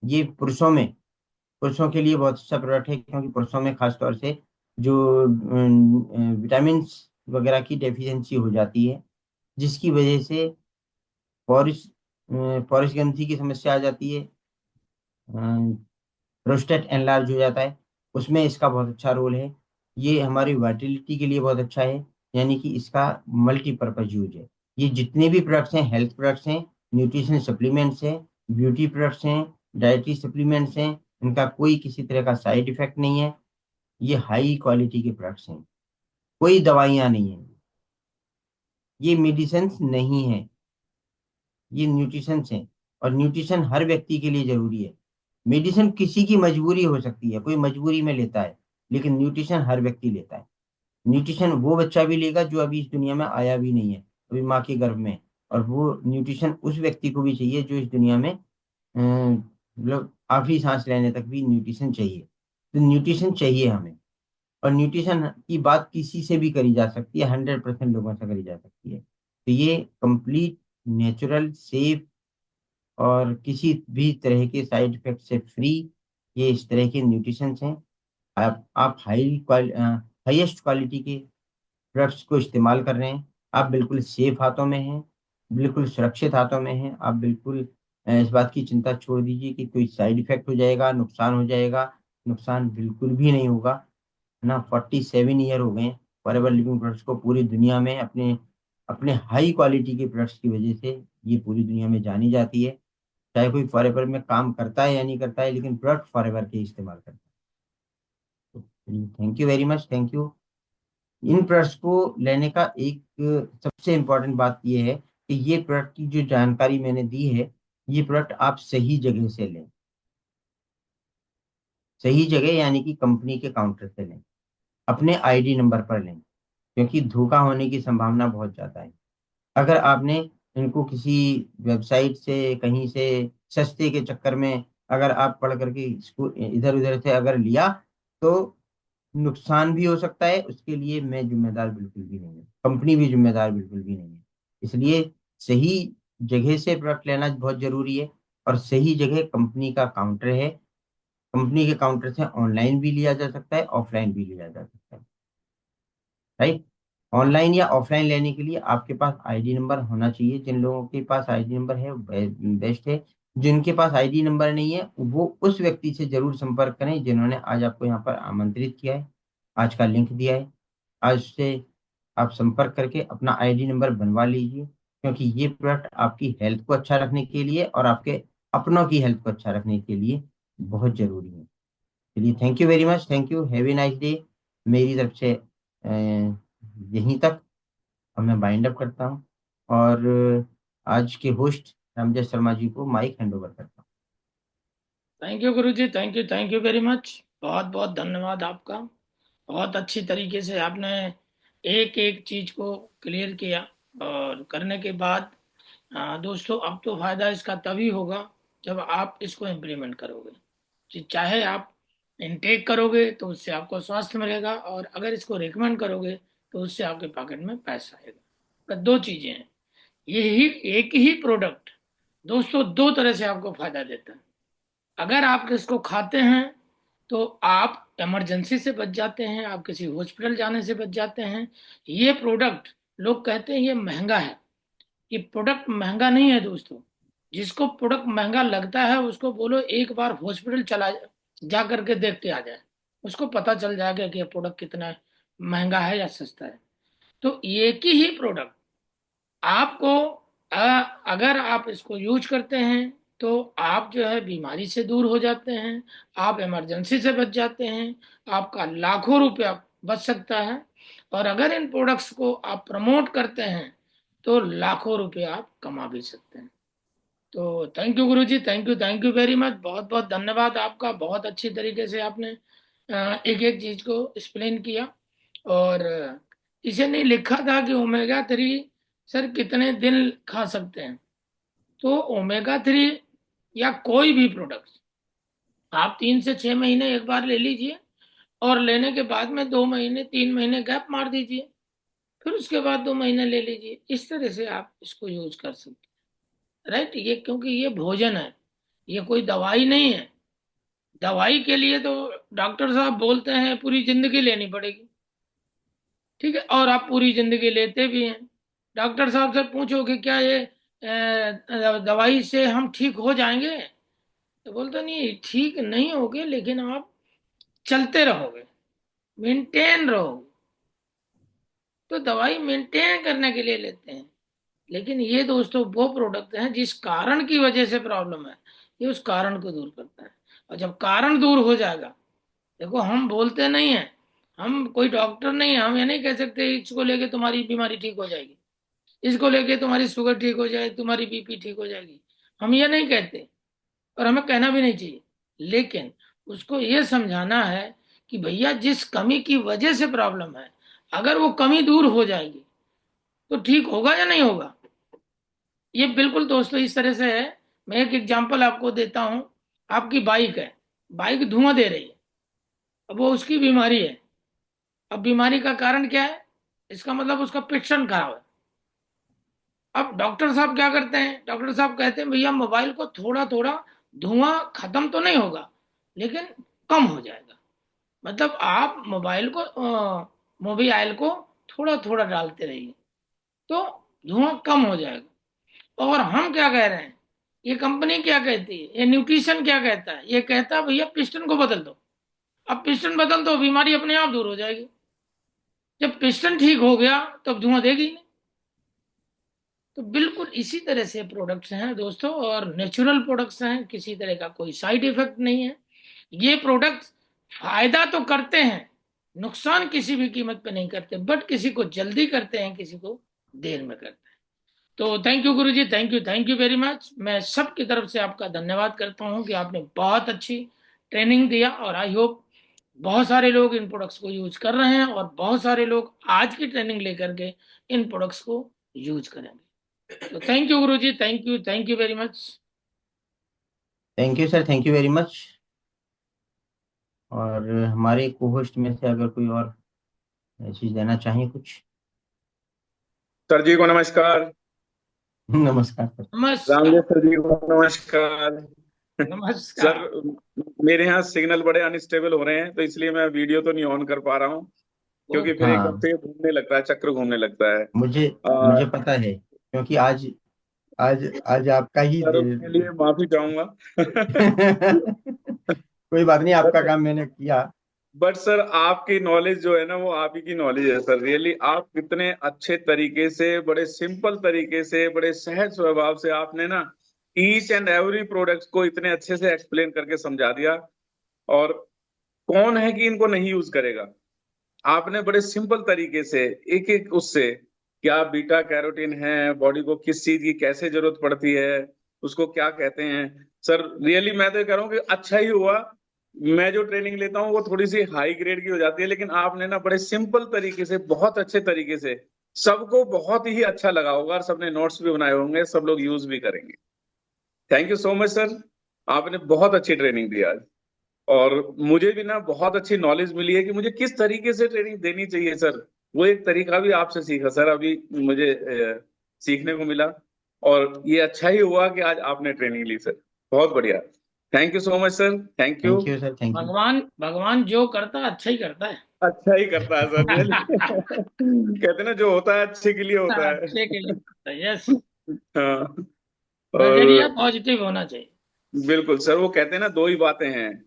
ये पुरुषों में पुरुषों के लिए बहुत अच्छा प्रोडक्ट है, क्योंकि पुरुषों में खासतौर से जो विटामिन वगैरह की डेफिशिएंसी हो जाती है, जिसकी वजह से पौरुष पौरुष ग्रंथि की समस्या आ जाती है, प्रोस्टेट एनलार्ज हो जाता है, उसमें इसका बहुत अच्छा रोल है। ये हमारी वाइटलिटी के लिए बहुत अच्छा है, यानी कि इसका मल्टीपर्पज यूज है। ये जितने भी प्रोडक्ट्स हैं, हेल्थ प्रोडक्ट्स हैं, न्यूट्रिशन सप्लीमेंट्स हैं, ब्यूटी प्रोडक्ट्स हैं, डाइटरी सप्लीमेंट्स हैं, इनका कोई किसी तरह का साइड इफेक्ट नहीं है। ये हाई क्वालिटी के प्रोडक्ट्स हैं, कोई दवाइयाँ नहीं है, ये मेडिसिन नहीं है, ये न्यूट्रिशन है। और न्यूट्रिशन हर व्यक्ति के लिए जरूरी है। मेडिसिन किसी की मजबूरी हो सकती है, कोई मजबूरी में लेता है, लेकिन न्यूट्रिशन हर व्यक्ति लेता है। न्यूट्रिशन वो बच्चा भी लेगा जो अभी इस दुनिया में आया भी नहीं है, अभी माँ के गर्भ में। और वो न्यूट्रिशन उस व्यक्ति को भी चाहिए जो इस दुनिया में मतलब आखिरी सांस लेने तक भी न्यूट्रिशन चाहिए। तो न्यूट्रिशन चाहिए हमें। और न्यूट्रिशन की बात किसी से भी करी जा सकती है, 100% लोगों से करी जा सकती है। तो ये कंप्लीट नेचुरल, सेफ और किसी भी तरह के साइड इफेक्ट से फ्री ये इस तरह के न्यूट्रिशन हैं। आप हाईएस्ट क्वालिटी के प्रोडक्ट्स को इस्तेमाल कर रहे हैं। आप बिल्कुल सेफ हाथों में हैं, बिल्कुल सुरक्षित हाथों में हैं। आप बिल्कुल इस बात की चिंता छोड़ दीजिए कि कोई साइड इफेक्ट हो जाएगा, नुकसान हो जाएगा। नुकसान बिल्कुल भी नहीं होगा ना। 47 ईयर हो गए फॉरएवर लिविंग प्रोडक्ट्स को पूरी दुनिया में, अपने अपने हाई क्वालिटी के प्रोडक्ट्स की वजह से ये पूरी दुनिया में जानी जाती है। चाहे कोई फॉरएवर में काम करता है या नहीं करता है, लेकिन प्रोडक्ट फॉरएवर के इस्तेमाल करता है। Thank you very much, thank you. In products को लेने का एक सबसे इम्पोर्टेंट बात यह है कि ये प्रोडक्ट की जो जानकारी मैंने दी है, ये प्रोडक्ट आप सही जगह से लें। सही जगह यानी कि कंपनी के काउंटर से लें, अपने आईडी नंबर पर लें, क्योंकि धोखा होने की संभावना बहुत ज्यादा है। अगर आपने इनको किसी वेबसाइट से, कहीं से सस्ते के चक्कर में अगर आप पढ़ करके इसको इधर उधर से अगर लिया, तो नुकसान भी हो सकता है। उसके लिए मैं जिम्मेदार बिल्कुल भी नहीं हूँ, कंपनी भी जिम्मेदार बिल्कुल भी नहीं है। इसलिए सही जगह से प्रोडक्ट लेना बहुत जरूरी है। और सही जगह कंपनी का काउंटर है। कंपनी के काउंटर से ऑनलाइन भी लिया जा सकता है, ऑफलाइन भी लिया जा सकता है। राइट। ऑनलाइन या ऑफलाइन लेने के लिए आपके पास आईडी नंबर होना चाहिए। जिन लोगों के पास आईडी नंबर है बेस्ट है। जिनके पास आईडी नंबर नहीं है, वो उस व्यक्ति से जरूर संपर्क करें जिन्होंने आज आपको यहाँ पर आमंत्रित किया है, आज का लिंक दिया है। आज से आप संपर्क करके अपना आईडी नंबर बनवा लीजिए, क्योंकि ये प्रोडक्ट आपकी हेल्थ को अच्छा रखने के लिए और आपके अपनों की हेल्थ को अच्छा रखने के लिए बहुत जरूरी है। चलिए, thank you very much, thank you, have a nice day. मेरी तरफ से यहीं तक अब मैं बाइंड अप करता हूँ। और आज के होस्ट रामजय शर्मा जी को माइक हैंड ओवर करता हूँ। Thank you guru ji, thank you very much. बहुत बहुत धन्यवाद आपका। बहुत अच्छी तरीके से आपने एक एक चीज को क्लियर किया। और करने के बाद दोस्तों, अब तो फायदा इसका तभी होगा जब आप इसको इम्प्लीमेंट करोगे। चाहे आप इनटेक करोगे तो उससे आपको स्वास्थ्य मिलेगा, और अगर इसको रिकमेंड करोगे तो उससे आपके पॉकेट में पैसा आएगा। तो दो चीजें हैं। यही एक ही प्रोडक्ट दोस्तों दो तरह से आपको फायदा देता है। अगर आप इसको खाते हैं तो आप इमरजेंसी से बच जाते हैं, आप किसी हॉस्पिटल जाने से बच जाते हैं। ये प्रोडक्ट, लोग कहते हैं ये महंगा है। ये प्रोडक्ट महंगा नहीं है दोस्तों। जिसको प्रोडक्ट महंगा लगता है उसको बोलो एक बार हॉस्पिटल चला जा करके देख के आ जाए, उसको पता चल जाएगा कि ये प्रोडक्ट कितना महंगा है या सस्ता है। तो एक ही प्रोडक्ट आपको, अगर आप इसको यूज करते हैं तो आप जो है बीमारी से दूर हो जाते हैं, आप इमरजेंसी से बच जाते हैं, आपका लाखों रुपया बच सकता है। और अगर इन प्रोडक्ट्स को आप प्रमोट करते हैं तो लाखों रुपए आप कमा भी सकते हैं। तो thank you guru ji, thank you very much. बहुत बहुत धन्यवाद आपका। बहुत अच्छी तरीके से आपने एक एक चीज को एक्सप्लेन किया। और इसे नहीं लिखा था कि ओमेगा 3 सर कितने दिन खा सकते हैं। तो ओमेगा 3 या कोई भी प्रोडक्ट आप 3 से 6 महीने एक बार ले लीजिए, और लेने के बाद में 2 महीने 3 महीने गैप मार दीजिए, फिर उसके बाद 2 महीने ले लीजिए। इस तरह से आप इसको यूज कर सकते हैं। राइट। ये क्योंकि ये भोजन है, ये कोई दवाई नहीं है। दवाई के लिए तो डॉक्टर साहब बोलते हैं पूरी जिंदगी लेनी पड़ेगी, ठीक है, और आप पूरी जिंदगी लेते भी हैं। डॉक्टर साहब से पूछो कि क्या ये दवाई से हम ठीक हो जाएंगे, तो बोलते नहीं, ठीक नहीं होगे, लेकिन आप चलते रहोगे, मेंटेन रहोगे। तो दवाई मेंटेन करने के लिए लेते हैं। लेकिन ये दोस्तों वो प्रोडक्ट हैं जिस कारण की वजह से प्रॉब्लम है, ये उस कारण को दूर करता है। और जब कारण दूर हो जाएगा, देखो हम बोलते नहीं है, हम कोई डॉक्टर नहीं है, हम ये नहीं कह सकते इसको लेके तुम्हारी बीमारी ठीक हो जाएगी, इसको लेके तुम्हारी शुगर ठीक हो जाए, तुम्हारी बीपी ठीक हो जाएगी। हम ये नहीं कहते, और हमें कहना भी नहीं चाहिए। लेकिन उसको ये समझाना है कि भैया जिस कमी की वजह से प्रॉब्लम है, अगर वो कमी दूर हो जाएगी तो ठीक होगा या नहीं होगा। ये बिल्कुल दोस्तों इस तरह से है। मैं एक एग्जांपल आपको देता हूं। आपकी बाइक है, बाइक धुआं दे रही है, अब वो उसकी बीमारी है। अब बीमारी का कारण क्या है, इसका मतलब उसका पिस्टन खराब है। अब डॉक्टर साहब क्या करते हैं, डॉक्टर साहब कहते हैं भैया मोबाइल को थोड़ा थोड़ा, धुआं खत्म तो नहीं होगा लेकिन कम हो जाएगा। मतलब आप मोबाइल को थोड़ा थोड़ा डालते रहिए, तो धुआं कम हो जाएगा। और हम क्या कह रहे हैं, ये कंपनी क्या कहती है, ये न्यूट्रिशन क्या कहता है, ये कहता है भैया पिस्टन को बदल दो। अब पिस्टन बदल दो, बीमारी अपने आप दूर हो जाएगी। जब पिस्टन ठीक हो गया तब धुआं देगी नहीं। तो बिल्कुल इसी तरह से प्रोडक्ट्स हैं दोस्तों, और नेचुरल प्रोडक्ट्स हैं, किसी तरह का कोई साइड इफेक्ट नहीं है। ये प्रोडक्ट्स फायदा तो करते हैं, नुकसान किसी भी कीमत पे नहीं करते, बट किसी को जल्दी करते हैं, किसी को देर में करते हैं। तो thank you guru ji, thank you very much. मैं सबकी तरफ से आपका धन्यवाद करता हूं कि आपने बहुत अच्छी ट्रेनिंग दिया, और आई होप बहुत सारे लोग इन प्रोडक्ट्स को यूज कर रहे हैं, और बहुत सारे लोग आज की ट्रेनिंग लेकर के इन प्रोडक्ट्स को यूज करेंगे। तो thank you guru ji, thank you very much. Thank you sir, thank you very much. और हमारे को होस्ट में से अगर कोई और चीज देना चाहें कुछ। सर जी को नमस्कार। नमस्कार सर। रामदेव नमस्कार। सर जी को नमस्कार। सर, नमस्कार। मेरे यहाँ सिग्नल बड़े अनस्टेबल हो रहे हैं, तो इसलिए मैं वीडियो तो नहीं ऑन कर पा रहा हूँ, क्योंकि फिर एकदम हाँ, से घूमने लगता है, चक्र घूमने लगता है। मुझे आ, मुझे पता है, क्योंकि आज आज आज आपका ही सर, उसके लिए माफी चाहूंगा। कोई बात नहीं, आपका बट काम मैंने किया। बट सर, आपकी नॉलेज जो है ना, वो आप ही की नॉलेज है सर। रियली आप कितने अच्छे तरीके से, बड़े सिंपल तरीके से, बड़े सहज स्वभाव से आपने ना ईच एंड एवरी प्रोडक्ट को इतने अच्छे से एक्सप्लेन करके समझा दिया। और कौन है कि इनको नहीं यूज करेगा। आपने बड़े सिंपल तरीके से एक एक उससे, क्या बीटा कैरोटीन है, बॉडी को किस चीज की कैसे जरूरत पड़ती है, उसको क्या कहते हैं। सर रियली मैं तो कह रहा हूँ कि अच्छा ही हुआ। मैं जो ट्रेनिंग लेता हूँ वो थोड़ी सी हाई ग्रेड की हो जाती है, लेकिन आपने ना बड़े सिंपल तरीके से, बहुत अच्छे तरीके से, सबको बहुत ही अच्छा लगा होगा, और सबने नोट्स भी बनाए होंगे, सब लोग यूज भी करेंगे। Thank you so much sir. आपने बहुत अच्छी ट्रेनिंग दी आज। और मुझे भी ना बहुत अच्छी नॉलेज मिली है कि मुझे किस तरीके से ट्रेनिंग देनी चाहिए सर। वो एक तरीका भी आपसे सीखा सर, अभी मुझे सीखने को मिला। और ये अच्छा ही हुआ कि आज आपने ट्रेनिंग ली सर। बहुत बढ़िया। Thank you so much sir, thank you. Thank you sir, thank you. भगवान भगवान जो करता है अच्छा ही करता है। अच्छा ही करता है सर, रियली। कहते हैं ना, जो होता है अच्छे के लिए होता है। अच्छे के लिए करता है, यस। हाँ। नजरिया और पॉजिटिव होना चाहिए। बिल्कुल सर, वो कहते हैं ना, दो ही बातें हैं।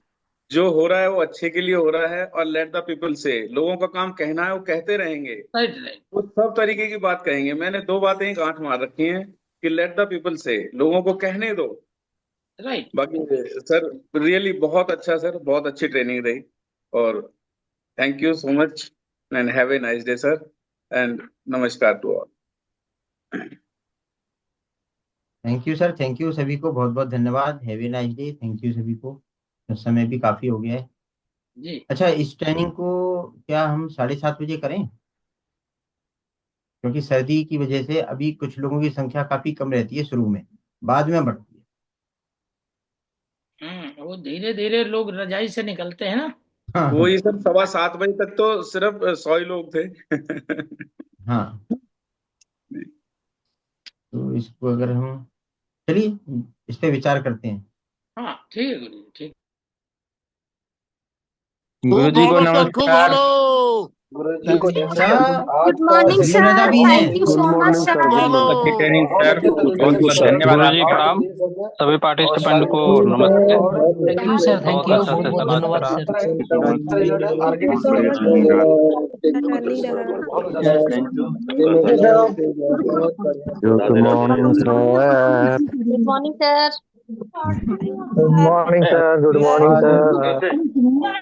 जो हो रहा है वो अच्छे के लिए हो रहा है, और लेट द पीपल से, लोगों का काम कहना है, वो कहते रहेंगे। Right, right. वो सब तरीके की बात कहेंगे। मैंने दो बातें ही गांठ मार रखी हैं कि लेट द पीपल से, लोगों को कहने दो। राइट। बाकी सर, रियली बहुत अच्छा सर, बहुत अच्छी ट्रेनिंग रही। और thank you so much, and have a nice day sir, and namaskar to all. Thank you sir, thank you सभी को, बहुत बहुत धन्यवाद। Have a nice day, thank you सभी को। समय भी काफी हो गया है। जी। अच्छा, इस ट्रेनिंग को क्या हम 7:30 बजे करें? क्योंकि सर्दी की वजह से अभी कुछ लोगों की संख्या काफी कम रहती है शुरू में, बाद में बढ़ती है। वो धीरे धीरे लोग रजाई से निकलते हैं ना। हाँ वो हाँ। ये सब 7:15 बजे तक तो सिर्फ 100 ही लोग थे। हाँ, तो इसको अगर हम, चलिए इस पे विचार करते हैं। हाँ ठीक है गुरु जी, ठीक। गुरुजी को खूब नमस्कार। Hello. Sir, good morning Salim Raza sir, भी हैं। Thank you so much sir. अच्छी ट्रेनिंग सर, बहुत बहुत धन्यवाद गुरु जी आपका। प्रणाम। सभी पार्टिसिपेंट को नमस्ते। थैंक यू सर, थैंक बहुत यू, अच्छा बहुत से बहुत समाज धन्यवाद करा। Sir. Thank you so much पता नहीं रहा। Good morning, sir. Good morning sir. Good morning, sir. Good morning, sir.